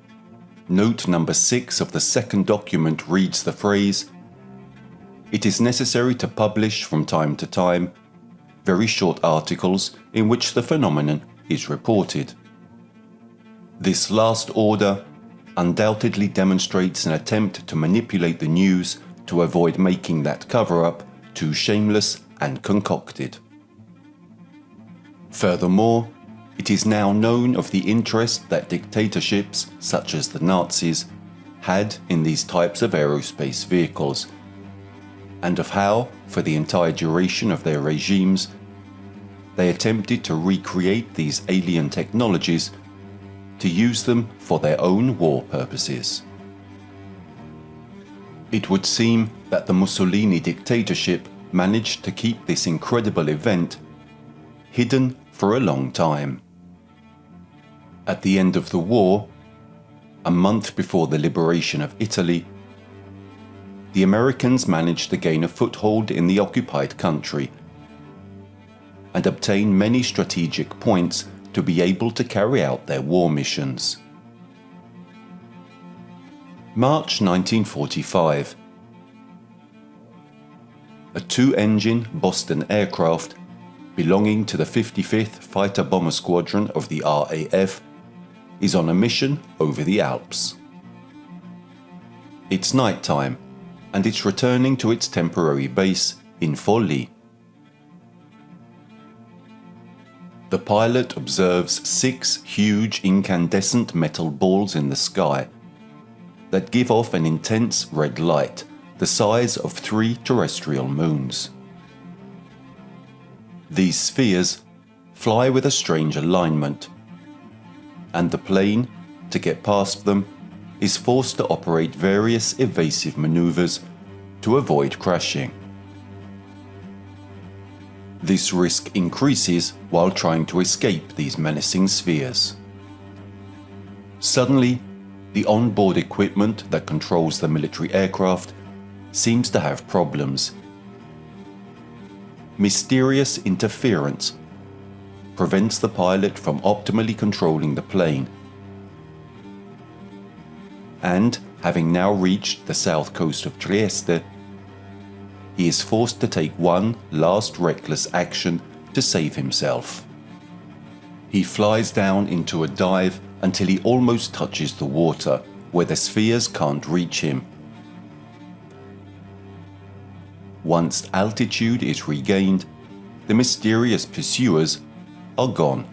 note number 6 of the second document reads the phrase, "It is necessary to publish from time to time very short articles in which the phenomenon is reported." This last order undoubtedly demonstrates an attempt to manipulate the news to avoid making that cover-up too shameless and concocted. Furthermore, it is now known of the interest that dictatorships, such as the Nazis, had in these types of aerospace vehicles, and of how, for the entire duration of their regimes, they attempted to recreate these alien technologies to use them for their own war purposes. It would seem that the Mussolini dictatorship managed to keep this incredible event hidden for a long time. At the end of the war, a month before the liberation of Italy, the Americans managed to gain a foothold in the occupied country and obtain many strategic points to be able to carry out their war missions. March 1945. A two-engine Boston aircraft belonging to the 55th Fighter Bomber Squadron of the RAF is on a mission over the Alps. It's night time and it's returning to its temporary base in Forlì. The pilot observes 6 huge incandescent metal balls in the sky that give off an intense red light the size of 3 terrestrial moons. These spheres fly with a strange alignment, and the plane, to get past them, is forced to operate various evasive maneuvers to avoid crashing. This risk increases while trying to escape these menacing spheres. Suddenly, the onboard equipment that controls the military aircraft seems to have problems. Mysterious interference prevents the pilot from optimally controlling the plane. And, having now reached the south coast of Trieste, he is forced to take one last reckless action to save himself. He flies down into a dive until he almost touches the water, where the spheres can't reach him. Once altitude is regained, the mysterious pursuers are gone,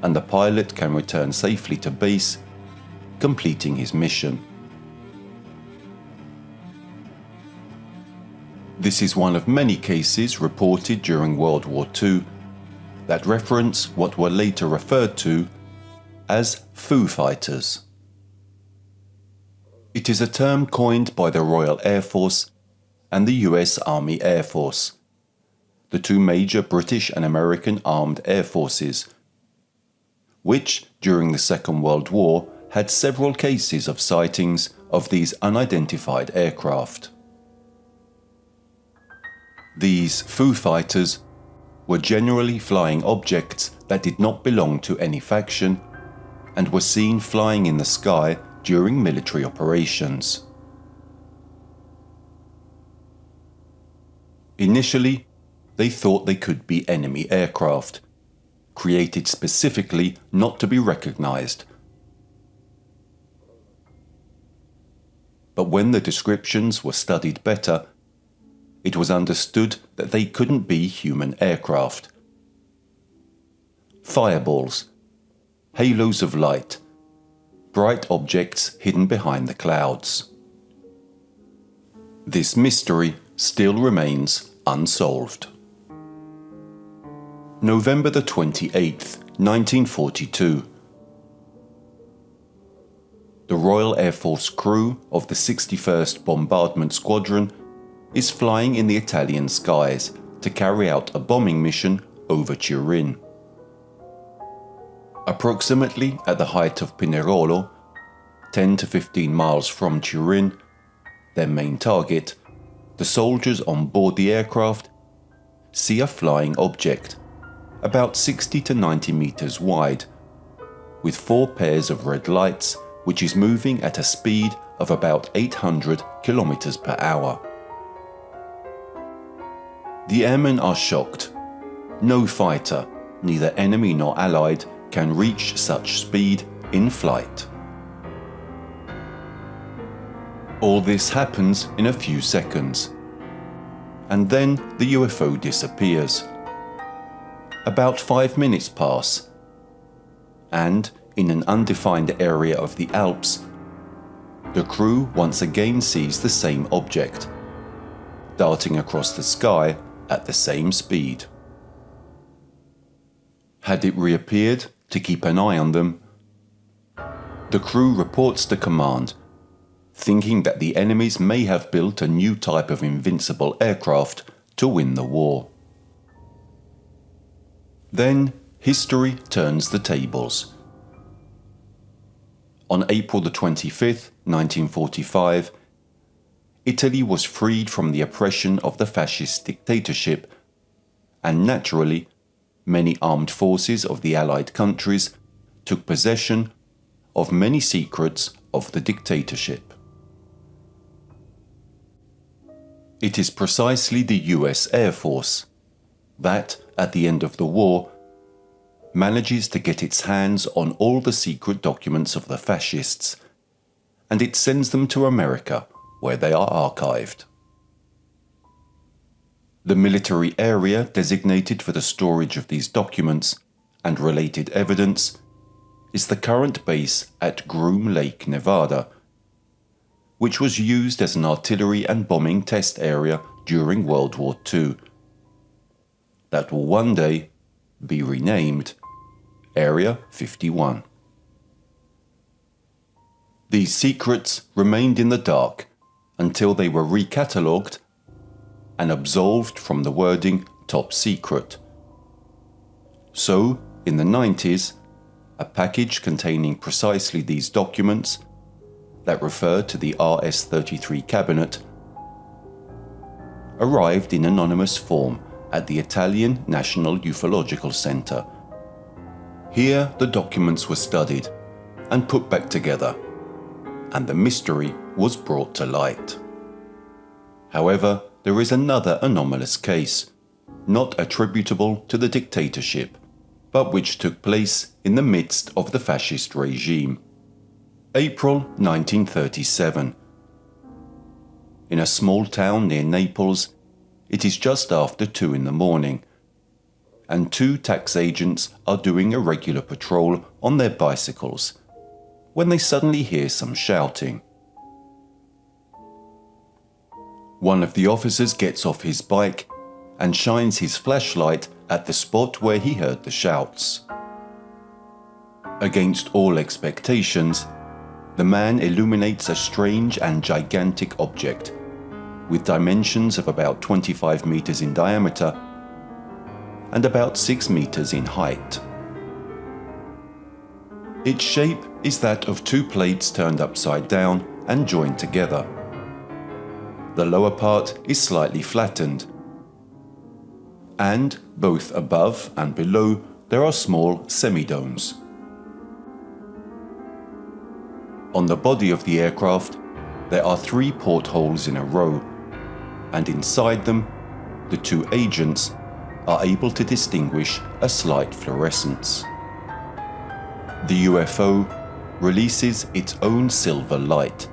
and the pilot can return safely to base, completing his mission. This is one of many cases reported during World War II that reference what were later referred to as Foo Fighters. It is a term coined by the Royal Air Force and the US Army Air Force, the two major British and American armed air forces, which during the Second World War had several cases of sightings of these unidentified aircraft. These Foo Fighters were generally flying objects that did not belong to any faction and were seen flying in the sky during military operations. Initially, they thought they could be enemy aircraft, created specifically not to be recognized. But when the descriptions were studied better, it was understood that they couldn't be human aircraft. Fireballs, halos of light, bright objects hidden behind the clouds. This mystery still remains unsolved. November the 28th, 1942. The Royal Air Force crew of the 61st Bombardment Squadron is flying in the Italian skies to carry out a bombing mission over Turin. Approximately at the height of Pinerolo, 10 to 15 miles from Turin, their main target, the soldiers on board the aircraft see a flying object, about 60 to 90 meters wide, with 4 pairs of red lights, which is moving at a speed of about 800 kilometers per hour. The airmen are shocked. No fighter, neither enemy nor allied, can reach such speed in flight. All this happens in a few seconds, and then the UFO disappears. About 5 minutes pass, and in an undefined area of the Alps, the crew once again sees the same object, darting across the sky at the same speed. Had it reappeared to keep an eye on them? The crew reports to command, thinking that the enemies may have built a new type of invincible aircraft to win the war. Then history turns the tables. On April the 25th, 1945, Italy was freed from the oppression of the fascist dictatorship, and naturally, many armed forces of the Allied countries took possession of many secrets of the dictatorship. It is precisely the US Air Force that, at the end of the war, manages to get its hands on all the secret documents of the fascists, and it sends them to America, where they are archived. The military area designated for the storage of these documents and related evidence is the current base at Groom Lake, Nevada, which was used as an artillery and bombing test area during World War II, that will one day be renamed Area 51. These secrets remained in the dark until they were recatalogued and absolved from the wording top secret. So, in the 90s, a package containing precisely these documents that refer to the RS-33 cabinet arrived in anonymous form at the Italian National Ufological Center. Here the documents were studied and put back together, and the mystery was brought to light. However, there is another anomalous case, not attributable to the dictatorship, but which took place in the midst of the fascist regime. April 1937. In a small town near Naples, it is just after 2 in the morning, and 2 tax agents are doing a regular patrol on their bicycles when they suddenly hear some shouting. One of the officers gets off his bike and shines his flashlight at the spot where he heard the shouts. Against all expectations, the man illuminates a strange and gigantic object with dimensions of about 25 meters in diameter and about 6 meters in height. Its shape is that of 2 plates turned upside down and joined together. The lower part is slightly flattened, and both above and below there are small semidomes. On the body of the aircraft, there are 3 portholes in a row, and inside them, the 2 agents are able to distinguish a slight fluorescence. The UFO releases its own silver light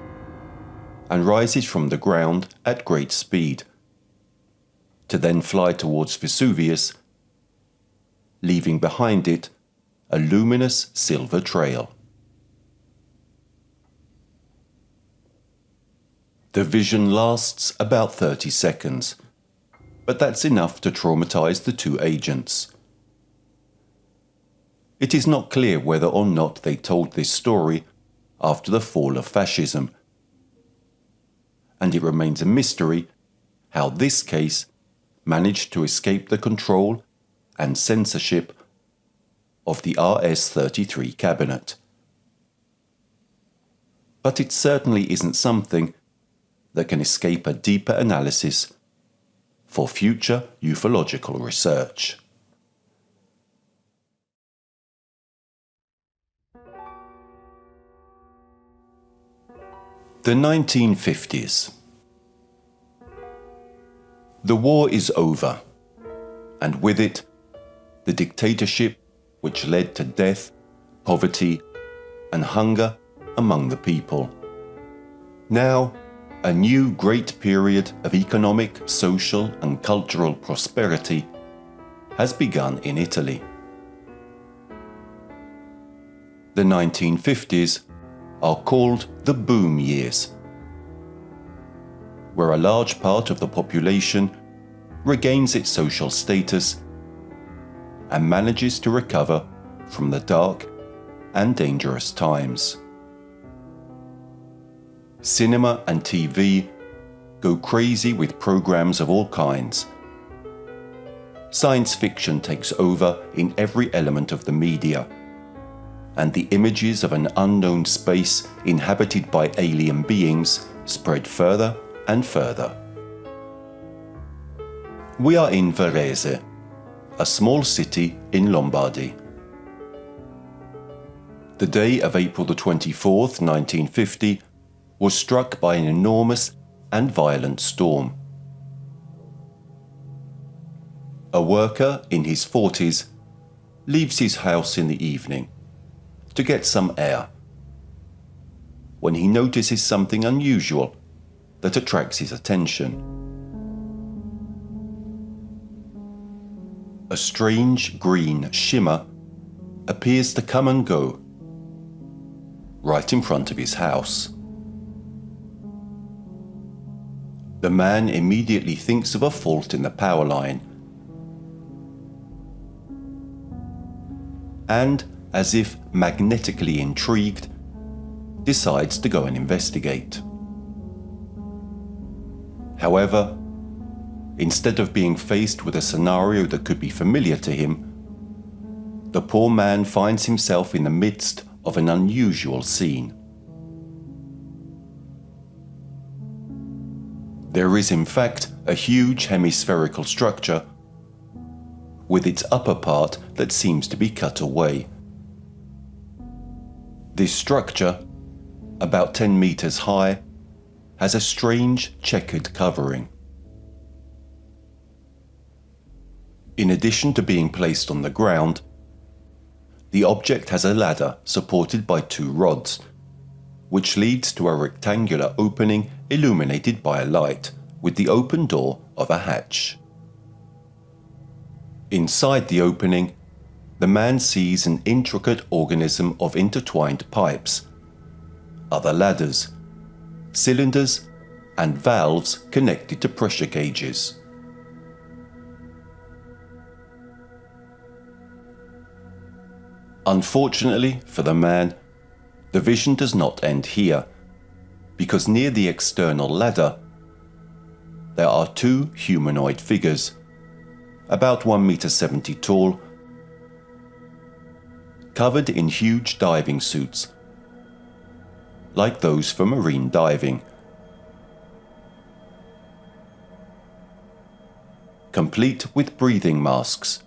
and rises from the ground at great speed, to then fly towards Vesuvius, leaving behind it a luminous silver trail. The vision lasts about 30 seconds, but that's enough to traumatize the 2 agents. It is not clear whether or not they told this story after the fall of fascism, and it remains a mystery how this case managed to escape the control and censorship of the RS-33 cabinet. But it certainly isn't something that can escape a deeper analysis for future ufological research. The 1950s. The war is over, and with it, the dictatorship which led to death, poverty, and hunger among the people. Now, a new great period of economic, social, and cultural prosperity has begun in Italy. The 1950s are called the boom years, where a large part of the population regains its social status and manages to recover from the dark and dangerous times. Cinema and TV go crazy with programs of all kinds. Science fiction takes over in every element of the media, and the images of an unknown space inhabited by alien beings spread further and further. We are in Varese, a small city in Lombardy. The day of April the 24th, 1950, was struck by an enormous and violent storm. A worker in his 40s leaves his house in the evening to get some air when he notices something unusual that attracts his attention. A strange green shimmer appears to come and go right in front of his house. The man immediately thinks of a fault in the power line, and, as if magnetically intrigued, decides to go and investigate. However, instead of being faced with a scenario that could be familiar to him, the poor man finds himself in the midst of an unusual scene. There is in fact a huge hemispherical structure with its upper part that seems to be cut away. This structure, about 10 meters high, has a strange checkered covering. In addition to being placed on the ground, the object has a ladder supported by 2 rods, which leads to a rectangular opening illuminated by a light, with the open door of a hatch. Inside the opening, the man sees an intricate organism of intertwined pipes, other ladders, cylinders, and valves connected to pressure gauges. Unfortunately for the man, the vision does not end here, because near the external ladder, there are two humanoid figures, about 1.70 meters tall, covered in huge diving suits, like those for marine diving. Complete with breathing masks,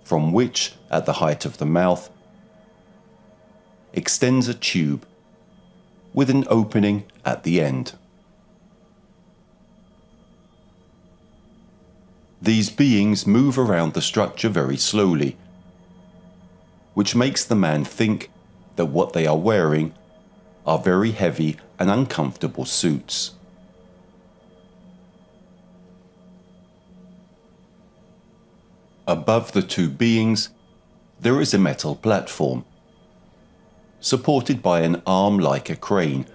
from which, at the height of the mouth, extends a tube with an opening at the end. These beings move around the structure very slowly, which makes the man think that what they are wearing are very heavy and uncomfortable suits. Above the two beings, there is a metal platform, supported by an arm like a crane,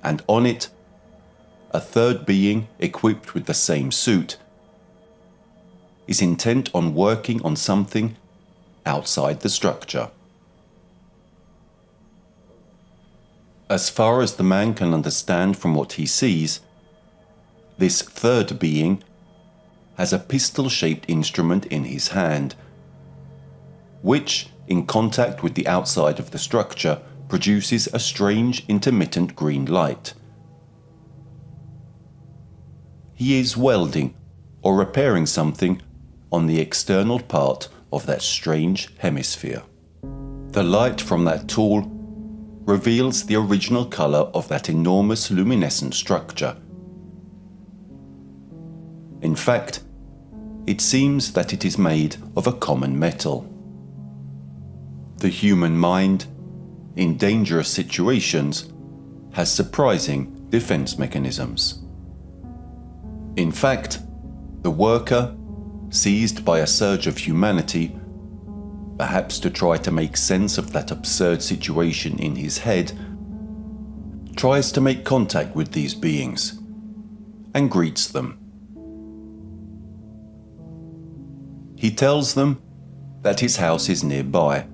and on it, a third being equipped with the same suit is intent on working on something outside the structure. As far as the man can understand from what he sees, this third being has a pistol-shaped instrument in his hand, which, in contact with the outside of the structure, produces a strange intermittent green light. He is welding or repairing something on the external part of that strange hemisphere. The light from that tool reveals the original color of that enormous luminescent structure. In fact, it seems that it is made of a common metal. The human mind, in dangerous situations, has surprising defense mechanisms. In fact, the worker, seized by a surge of humanity, perhaps to try to make sense of that absurd situation in his head, tries to make contact with these beings and greets them. He tells them that his house is nearby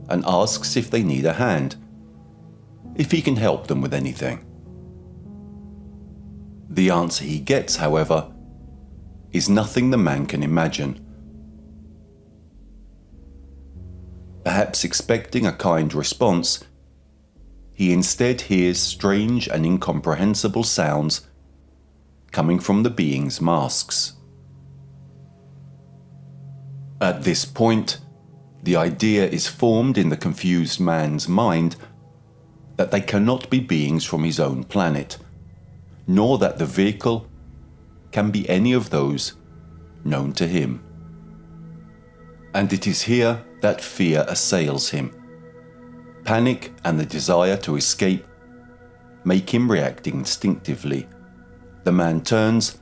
and asks if they need a hand, if he can help them with anything. The answer he gets, however, is nothing the man can imagine. Perhaps expecting a kind response, he instead hears strange and incomprehensible sounds coming from the beings' masks. At this point, the idea is formed in the confused man's mind that they cannot be beings from his own planet, nor that the vehicle can be any of those known to him. And it is here that fear assails him. Panic and the desire to escape make him react instinctively. The man turns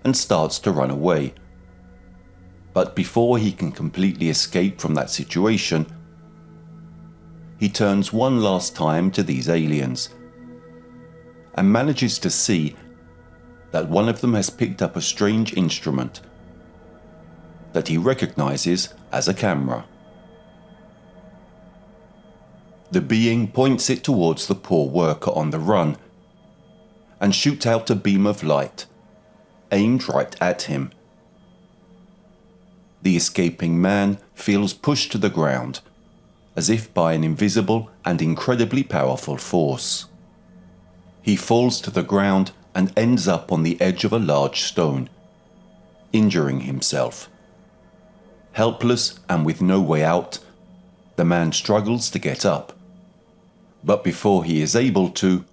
and starts to run away. But before he can completely escape from that situation, he turns one last time to these aliens and manages to see that one of them has picked up a strange instrument that he recognizes as a camera. The being points it towards the poor worker on the run and shoots out a beam of light aimed right at him. The escaping man feels pushed to the ground, as if by an invisible and incredibly powerful force. He falls to the ground and ends up on the edge of a large stone, injuring himself. Helpless and with no way out, the man struggles to get up. But before he is able to,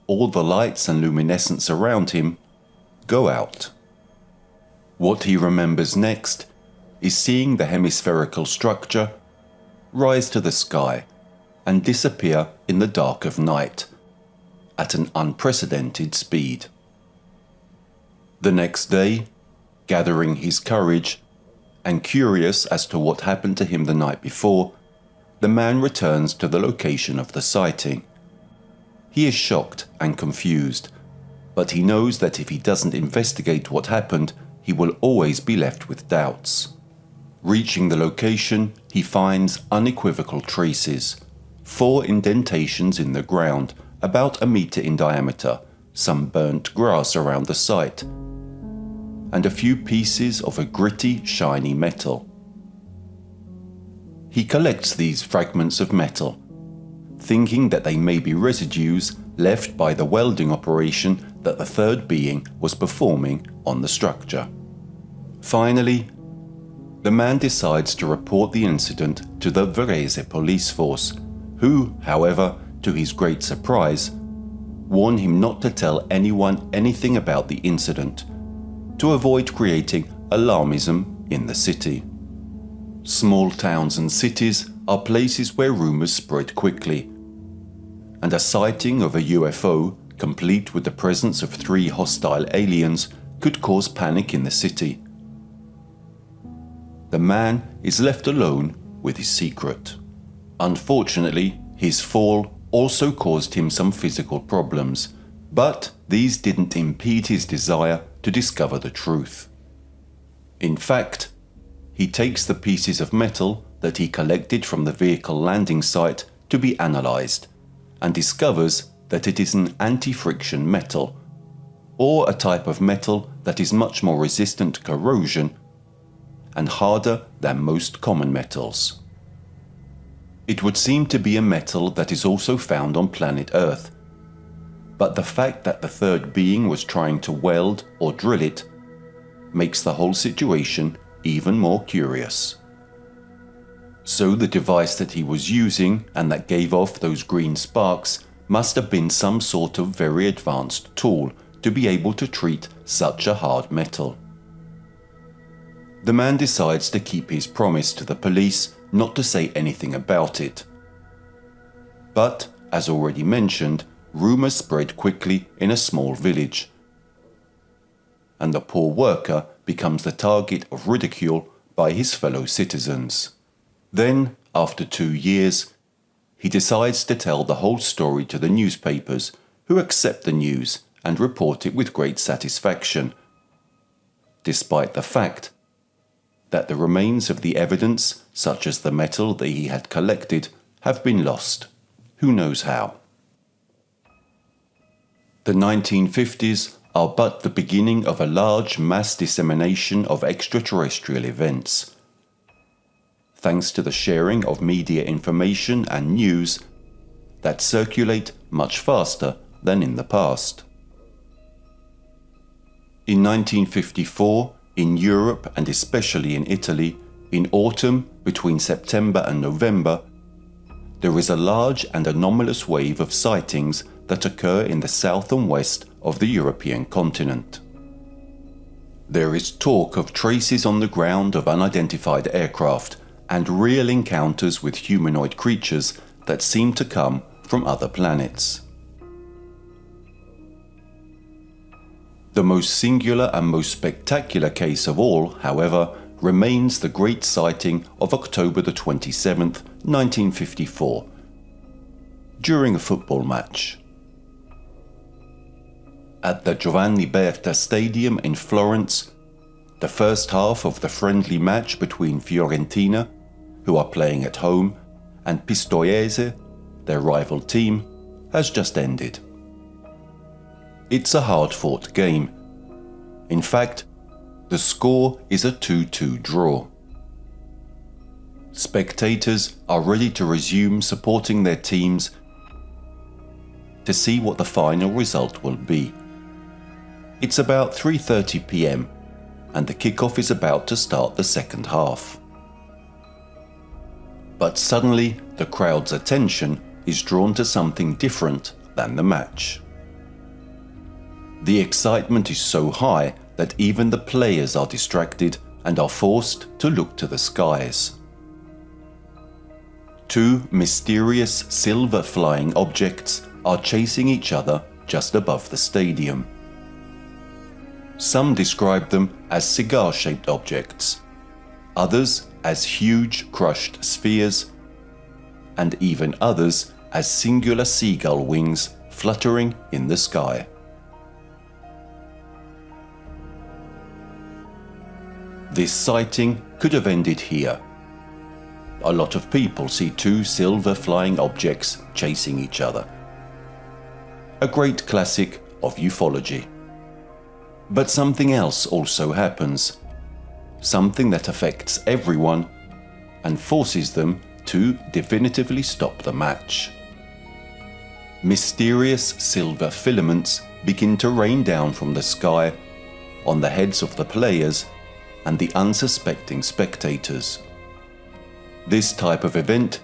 all the lights and luminescence around him go out. What he remembers next is seeing the hemispherical structure rise to the sky and disappear in the dark of night at an unprecedented speed. The next day, Gathering his courage, and curious as to what happened to him the night before, the man returns to the location of the sighting. He is shocked and confused, but he knows that if he doesn't investigate what happened, he will always be left with doubts. Reaching the location, he finds unequivocal traces, 4 indentations in the ground, about a meter in diameter, some burnt grass around the site, and a few pieces of a gritty, shiny metal. He collects these fragments of metal, thinking that they may be residues left by the welding operation that the third being was performing on the structure. Finally, the man decides to report the incident to the Varese police force, who, however, to his great surprise, warn him not to tell anyone anything about the incident, to avoid creating alarmism in the city. Small towns and cities are places where rumors spread quickly, and a sighting of a UFO, complete with the presence of 3 hostile aliens, could cause panic in the city. The man is left alone with his secret. Unfortunately, his fall also caused him some physical problems, but these didn't impede his desire to discover the truth. In fact, he takes the pieces of metal that he collected from the vehicle landing site to be analyzed, and discovers that it is an anti-friction metal, or a type of metal that is much more resistant to corrosion and harder than most common metals. It would seem to be a metal that is also found on planet Earth, but the fact that the third being was trying to weld or drill it makes the whole situation even more curious. So the device that he was using and that gave off those green sparks must have been some sort of very advanced tool to be able to treat such a hard metal. The man decides to keep his promise to the police not to say anything about it. But, as already mentioned, rumors spread quickly in a small village, and the poor worker becomes the target of ridicule by his fellow citizens. Then, after 2 years, he decides to tell the whole story to the newspapers, who accept the news and report it with great satisfaction, despite the fact that the remains of the evidence, such as the metal that he had collected, have been lost. Who knows how? The 1950s are but the beginning of a large mass dissemination of extraterrestrial events. Thanks to the sharing of media information and news that circulate much faster than in the past. In 1954, in Europe and especially in Italy, in autumn between September and November, there is a large and anomalous wave of sightings that occur in the south and west of the European continent. There is talk of traces on the ground of unidentified aircraft and real encounters with humanoid creatures that seem to come from other planets. The most singular and most spectacular case of all, however, remains the great sighting of October the 27th, 1954, during a football match. At the Giovanni Berta Stadium in Florence, the first half of the friendly match between Fiorentina, who are playing at home, and Pistoiese, their rival team, has just ended. It's a hard-fought game. In fact, the score is a 2-2 draw. Spectators are ready to resume supporting their teams to see what the final result will be. It's about 3:30 p.m. and the kickoff is about to start the second half. But suddenly, the crowd's attention is drawn to something different than the match. The excitement is so high that even the players are distracted and are forced to look to the skies. 2 mysterious silver flying objects are chasing each other just above the stadium. Some describe them as cigar-shaped objects, others as huge crushed spheres, and even others as singular seagull wings fluttering in the sky. This sighting could have ended here. A lot of people see two silver flying objects chasing each other. A great classic of ufology. But something else also happens. Something that affects everyone and forces them to definitively stop the match. Mysterious silver filaments begin to rain down from the sky on the heads of the players and the unsuspecting spectators. This type of event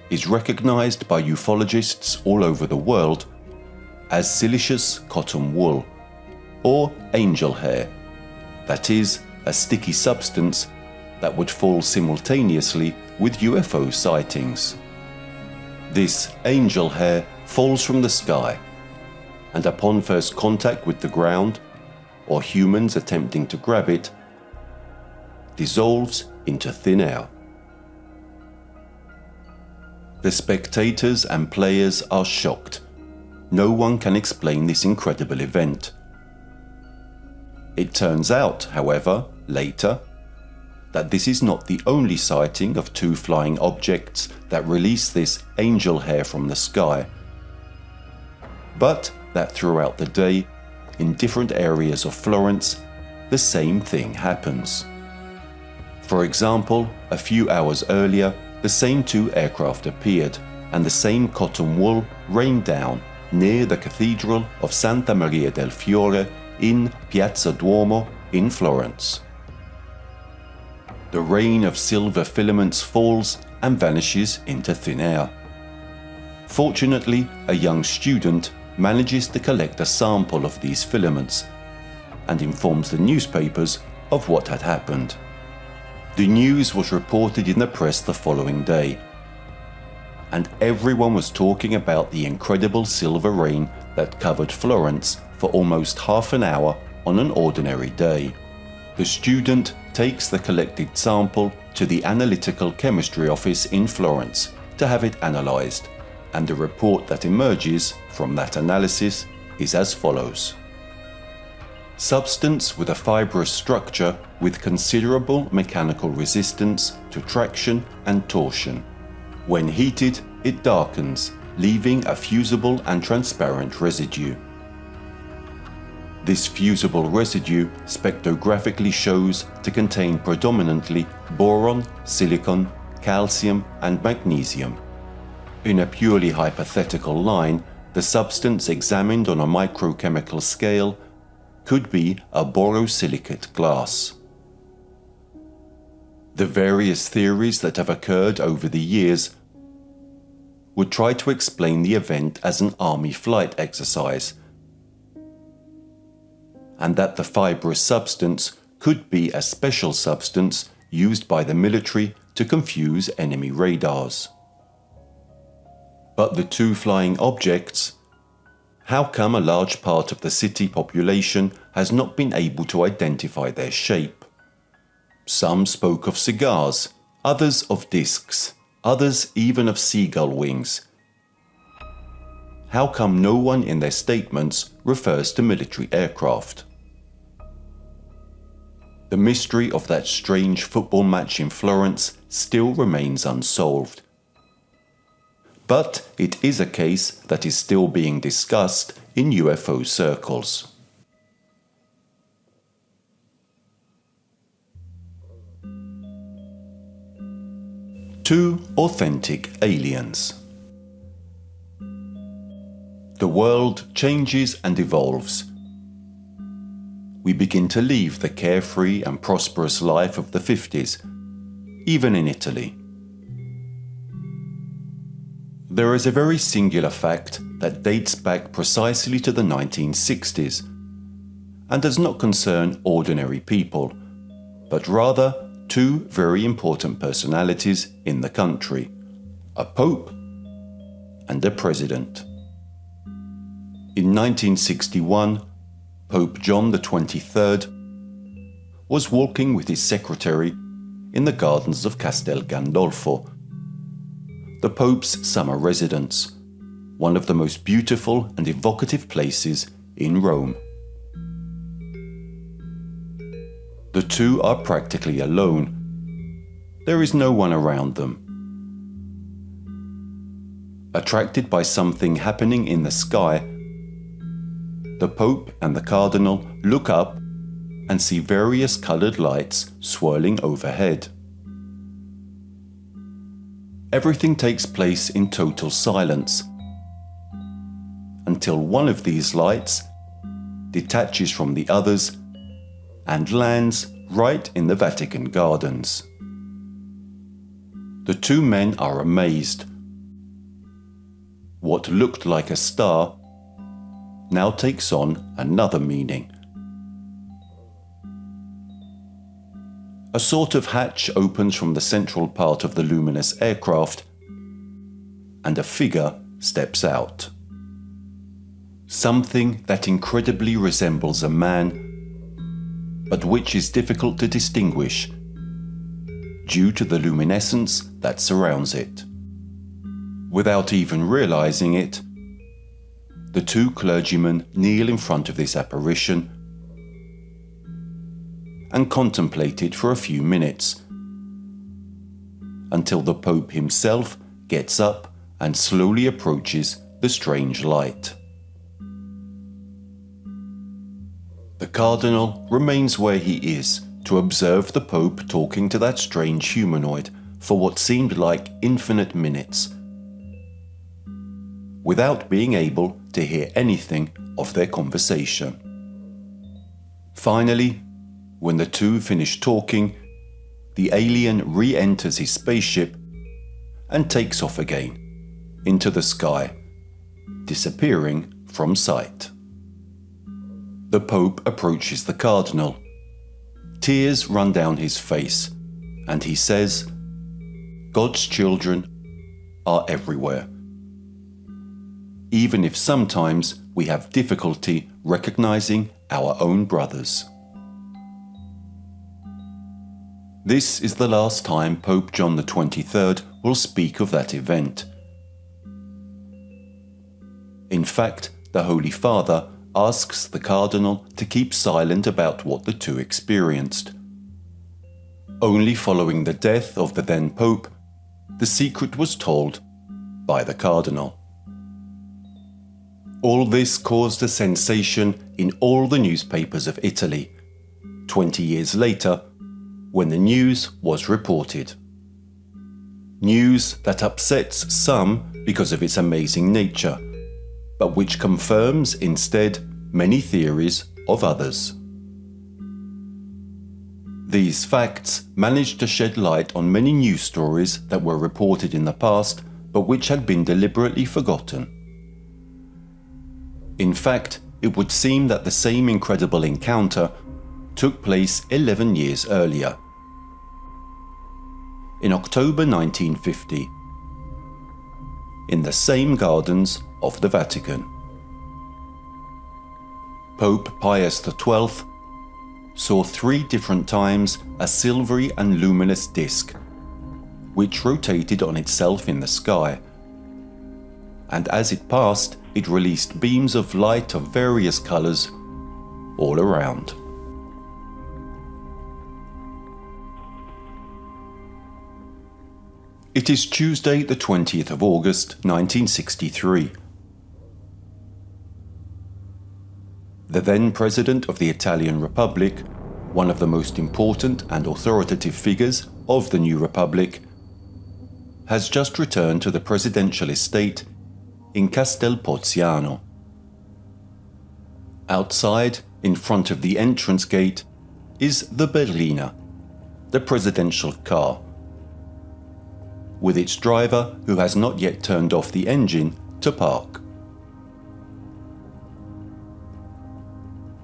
is recognized by ufologists all over the world as silicious cotton wool, or angel hair, that is, a sticky substance that would fall simultaneously with UFO sightings. This angel hair falls from the sky, and upon first contact with the ground, or humans attempting to grab it, dissolves into thin air. The spectators and players are shocked. No one can explain this incredible event. It turns out, however, later, that this is not the only sighting of two flying objects that release this angel hair from the sky, but that throughout the day, in different areas of Florence, the same thing happens. For example, a few hours earlier, the same two aircraft appeared, and the same cotton wool rained down near the Cathedral of Santa Maria del Fiore in Piazza Duomo in Florence. The rain of silver filaments falls and vanishes into thin air. Fortunately, a young student manages to collect a sample of these filaments and informs the newspapers of what had happened. The news was reported in the press the following day, and everyone was talking about the incredible silver rain that covered Florence for almost half an hour on an ordinary day. The student takes the collected sample to the analytical chemistry office in Florence to have it analysed, and the report that emerges from that analysis is as follows. Substance with a fibrous structure with considerable mechanical resistance to traction and torsion. When heated, it darkens, leaving a fusible and transparent residue. This fusible residue spectrographically shows to contain predominantly boron, silicon, calcium, and magnesium. In a purely hypothetical line, the substance examined on a microchemical scale could be a borosilicate glass. The various theories that have occurred over the years would try to explain the event as an army flight exercise, and that the fibrous substance could be a special substance used by the military to confuse enemy radars. But the two flying objects, how come a large part of the city population has not been able to identify their shape? Some spoke of cigars, others of discs, others even of seagull wings. How come no one in their statements refers to military aircraft? The mystery of that strange football match in Florence still remains unsolved. But it is a case that is still being discussed in UFO circles. Two authentic aliens. The world changes and evolves. We begin to leave the carefree and prosperous life of the 50s, even in Italy. There is a very singular fact that dates back precisely to the 1960s and does not concern ordinary people, but rather two very important personalities in the country, a pope and a president. In 1961, Pope John the 23rd, was walking with his secretary in the gardens of Castel Gandolfo, the Pope's summer residence, one of the most beautiful and evocative places in Rome. The two are practically alone. There is no one around them. Attracted by something happening in the sky, the Pope and the Cardinal look up and see various coloured lights swirling overhead. Everything takes place in total silence, until one of these lights detaches from the others and lands right in the Vatican gardens. The two men are amazed. What looked like a star now takes on another meaning. A sort of hatch opens from the central part of the luminous aircraft, and a figure steps out. Something that incredibly resembles a man, but which is difficult to distinguish due to the luminescence that surrounds it. Without even realizing it, the two clergymen kneel in front of this apparition and contemplate it for a few minutes, until the Pope himself gets up and slowly approaches the strange light. The Cardinal remains where he is to observe the Pope talking to that strange humanoid for what seemed like infinite minutes, without being able to hear anything of their conversation. Finally, when the two finish talking, the alien re-enters his spaceship and takes off again into the sky, disappearing from sight. The Pope approaches the Cardinal. Tears run down his face, and he says, "God's children are everywhere, even if sometimes we have difficulty recognizing our own brothers." This is the last time Pope John the 23rd will speak of that event. In fact, the Holy Father asks the Cardinal to keep silent about what the two experienced. Only following the death of the then Pope, the secret was told by the Cardinal. All this caused a sensation in all the newspapers of Italy, 20 years later, when the news was reported. News that upsets some because of its amazing nature, but which confirms instead many theories of others. These facts managed to shed light on many news stories that were reported in the past, but which had been deliberately forgotten. In fact, it would seem that the same incredible encounter took place 11 years earlier. In October 1950, in the same gardens of the Vatican. Pope Pius XII saw 3 different times a silvery and luminous disk, which rotated on itself in the sky, and as it passed, it released beams of light of various colours all around. It is Tuesday the 20th of August 1963. The then President of the Italian Republic, one of the most important and authoritative figures of the new Republic, has just returned to the presidential estate in Castel Pozziano. Outside, in front of the entrance gate, is the Berlina, the presidential car, with its driver who has not yet turned off the engine to park.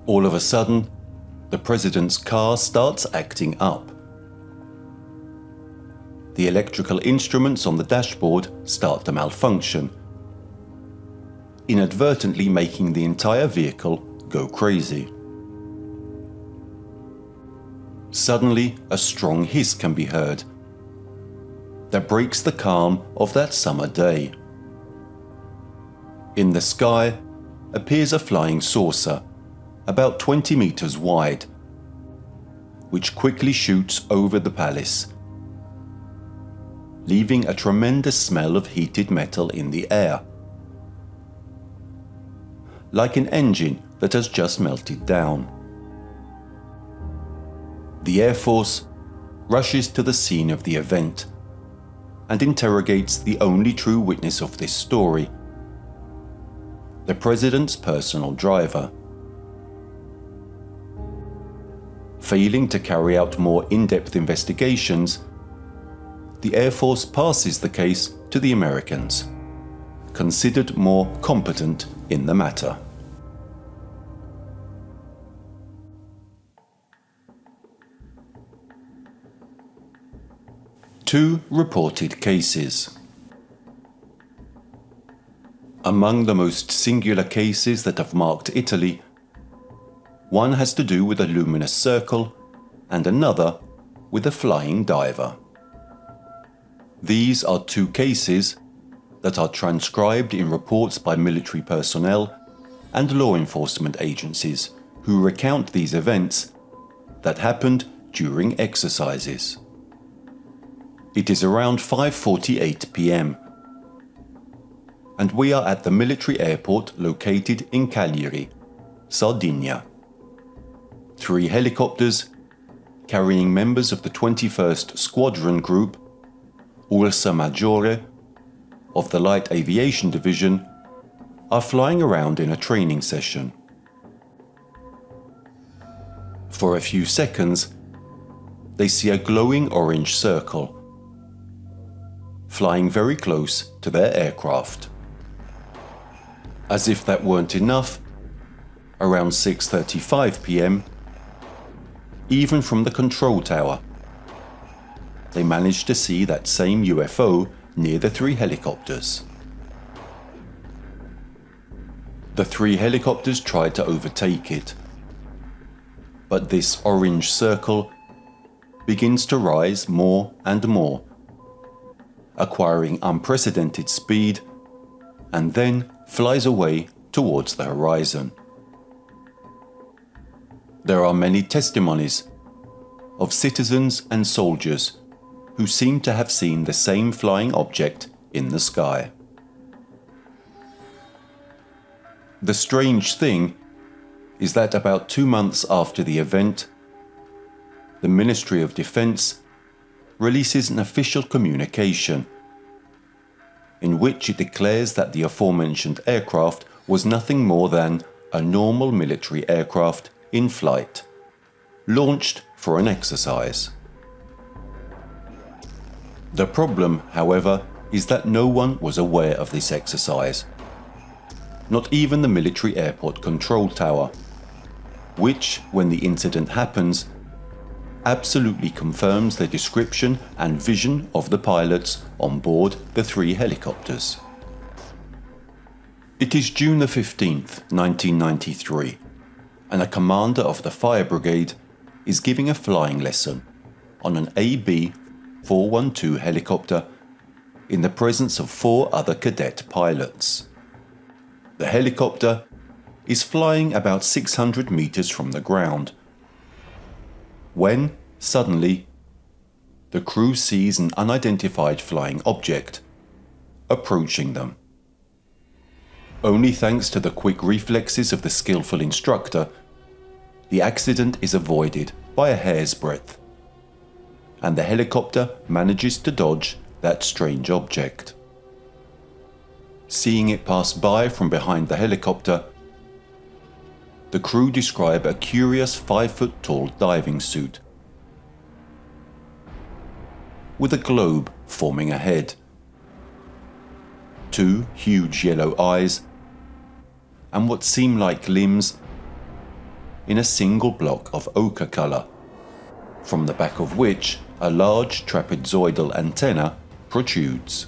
All of a sudden, the president's car starts acting up. The electrical instruments on the dashboard start to malfunction, inadvertently making the entire vehicle go crazy. Suddenly, a strong hiss can be heard that breaks the calm of that summer day. In the sky appears a flying saucer, about 20 meters wide, which quickly shoots over the palace, leaving a tremendous smell of heated metal in the air, like an engine that has just melted down. The Air Force rushes to the scene of the event and interrogates the only true witness of this story, the president's personal driver. Failing to carry out more in-depth investigations, the Air Force passes the case to the Americans, considered more competent in the matter. Two reported cases. Among the most singular cases that have marked Italy, one has to do with a luminous circle and another with a flying diver. These are two cases that are transcribed in reports by military personnel and law enforcement agencies who recount these events that happened during exercises. It is around 5:48 p.m. and we are at the military airport located in Cagliari, Sardinia. 3 helicopters carrying members of the 21st Squadron Group, Ursa Maggiore, of the Light Aviation Division, are flying around in a training session. For a few seconds, they see a glowing orange circle flying very close to their aircraft. As if that weren't enough, around 6:35 p.m, even from the control tower, they managed to see that same UFO near the 3 helicopters. The 3 helicopters tried to overtake it, but this orange circle begins to rise more and more, acquiring unprecedented speed, and then flies away towards the horizon. There are many testimonies of citizens and soldiers who seem to have seen the same flying object in the sky. The strange thing is that about 2 months after the event, the Ministry of Defense releases an official communication in which it declares that the aforementioned aircraft was nothing more than a normal military aircraft in flight, launched for an exercise. The problem, however, is that no one was aware of this exercise, not even the military airport control tower, which, when the incident happens, absolutely confirms the description and vision of the pilots on board the 3 helicopters. It is June the 15th, 1993, and a commander of the fire brigade is giving a flying lesson on an AB 412 helicopter in the presence of 4 other cadet pilots. The helicopter is flying about 600 meters from the ground, when, suddenly, the crew sees an unidentified flying object approaching them. Only thanks to the quick reflexes of the skillful instructor, the accident is avoided by a hair's breadth, and the helicopter manages to dodge that strange object. Seeing it pass by from behind the helicopter, the crew describe a curious 5-foot-tall diving suit with a globe forming a head, 2 huge yellow eyes, and what seem like limbs in a single block of ochre colour, from the back of which a large trapezoidal antenna protrudes.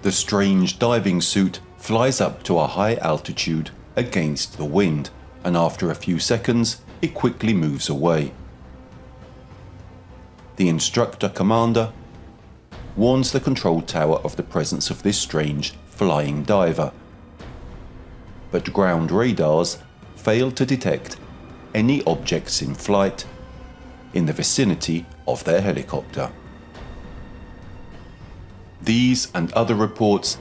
The strange diving suit flies up to a high altitude against the wind, and after a few seconds it quickly moves away, the instructor commander warns the control tower of the presence of this strange flying diver, but ground radars fail to detect any objects in flight in the vicinity of their helicopter. These and other reports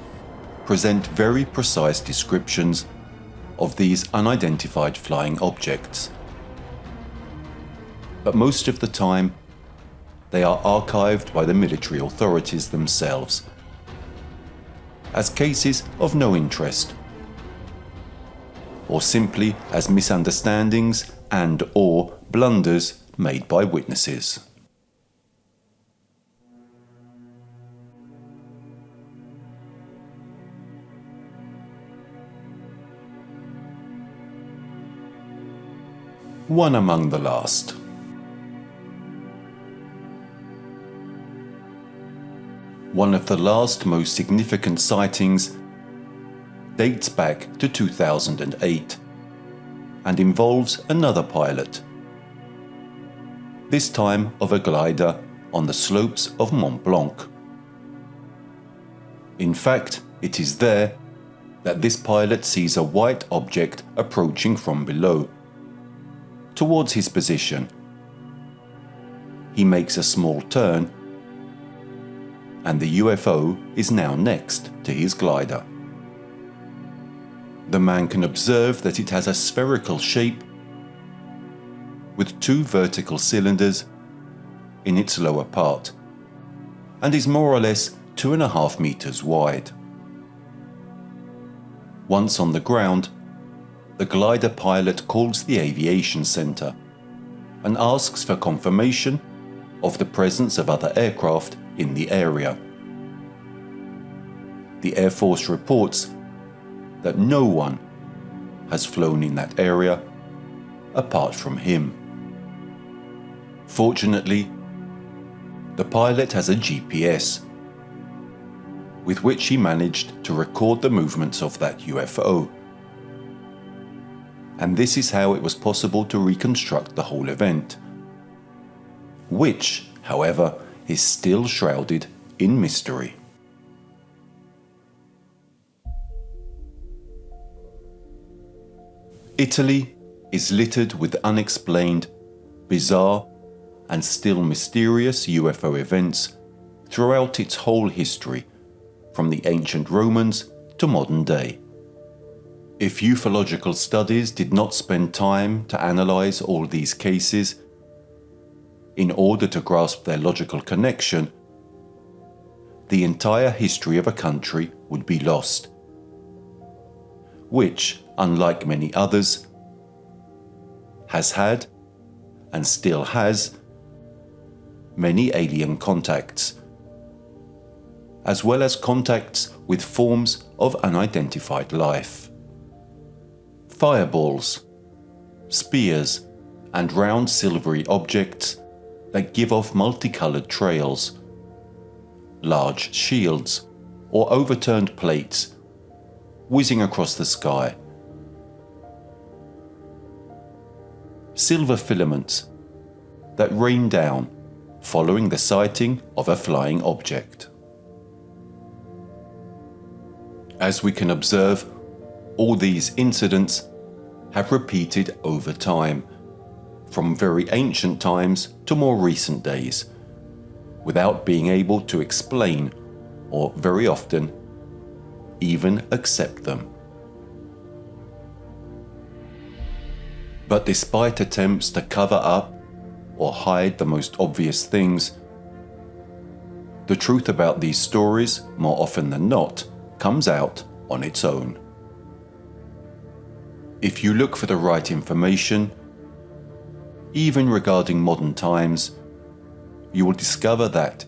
present very precise descriptions of these unidentified flying objects, but most of the time they are archived by the military authorities themselves as cases of no interest, or simply as misunderstandings and/or blunders made by witnesses. One among the last. One of the last most significant sightings dates back to 2008 and involves another pilot, this time of a glider on the slopes of Mont Blanc. In fact, it is there that this pilot sees a white object approaching from below, towards his position. He makes a small turn, and the UFO is now next to his glider. The man can observe that it has a spherical shape with two vertical cylinders in its lower part and is more or less 2.5 meters wide. Once on the ground, the glider pilot calls the aviation center and asks for confirmation of the presence of other aircraft in the area. The Air Force reports that no one has flown in that area apart from him. Fortunately, the pilot has a GPS with which he managed to record the movements of that UFO. And this is how it was possible to reconstruct the whole event, which, however, is still shrouded in mystery. Italy is littered with unexplained, bizarre, and still mysterious UFO events throughout its whole history, from the ancient Romans to modern day. If ufological studies did not spend time to analyze all these cases in order to grasp their logical connection, the entire history of a country would be lost, which, unlike many others, has had and still has many alien contacts, as well as contacts with forms of unidentified life. Fireballs, spears, and round silvery objects that give off multicolored trails, large shields or overturned plates whizzing across the sky, silver filaments that rain down following the sighting of a flying object. As we can observe, all these incidents have repeated over time, from very ancient times to more recent days, without being able to explain, or very often, even accept them. But despite attempts to cover up or hide the most obvious things, the truth about these stories, more often than not, comes out on its own. If you look for the right information, even regarding modern times, you will discover that,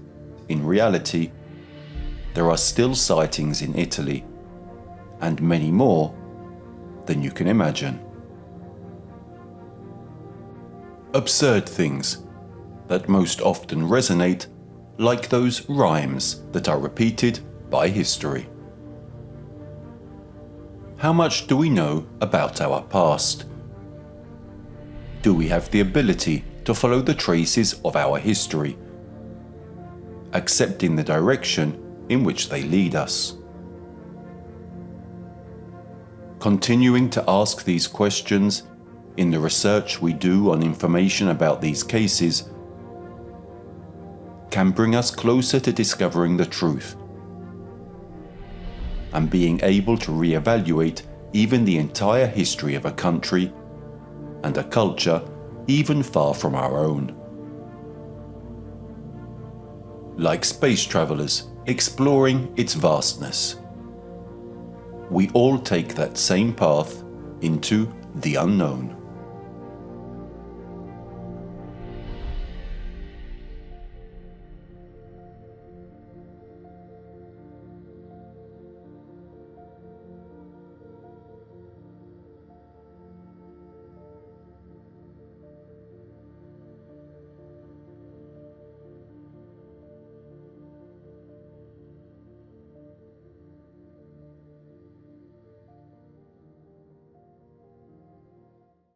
in reality, there are still sightings in Italy, and many more than you can imagine. Absurd things that most often resonate like those rhymes that are repeated by history. How much do we know about our past? Do we have the ability to follow the traces of our history accepting the direction in which they lead us. Continuing to ask these questions in the research we do on information about these cases can bring us closer to discovering the truth and being able to reevaluate even the entire history of a country and a culture even far from our own. Like space travelers exploring its vastness, we all take that same path into the unknown.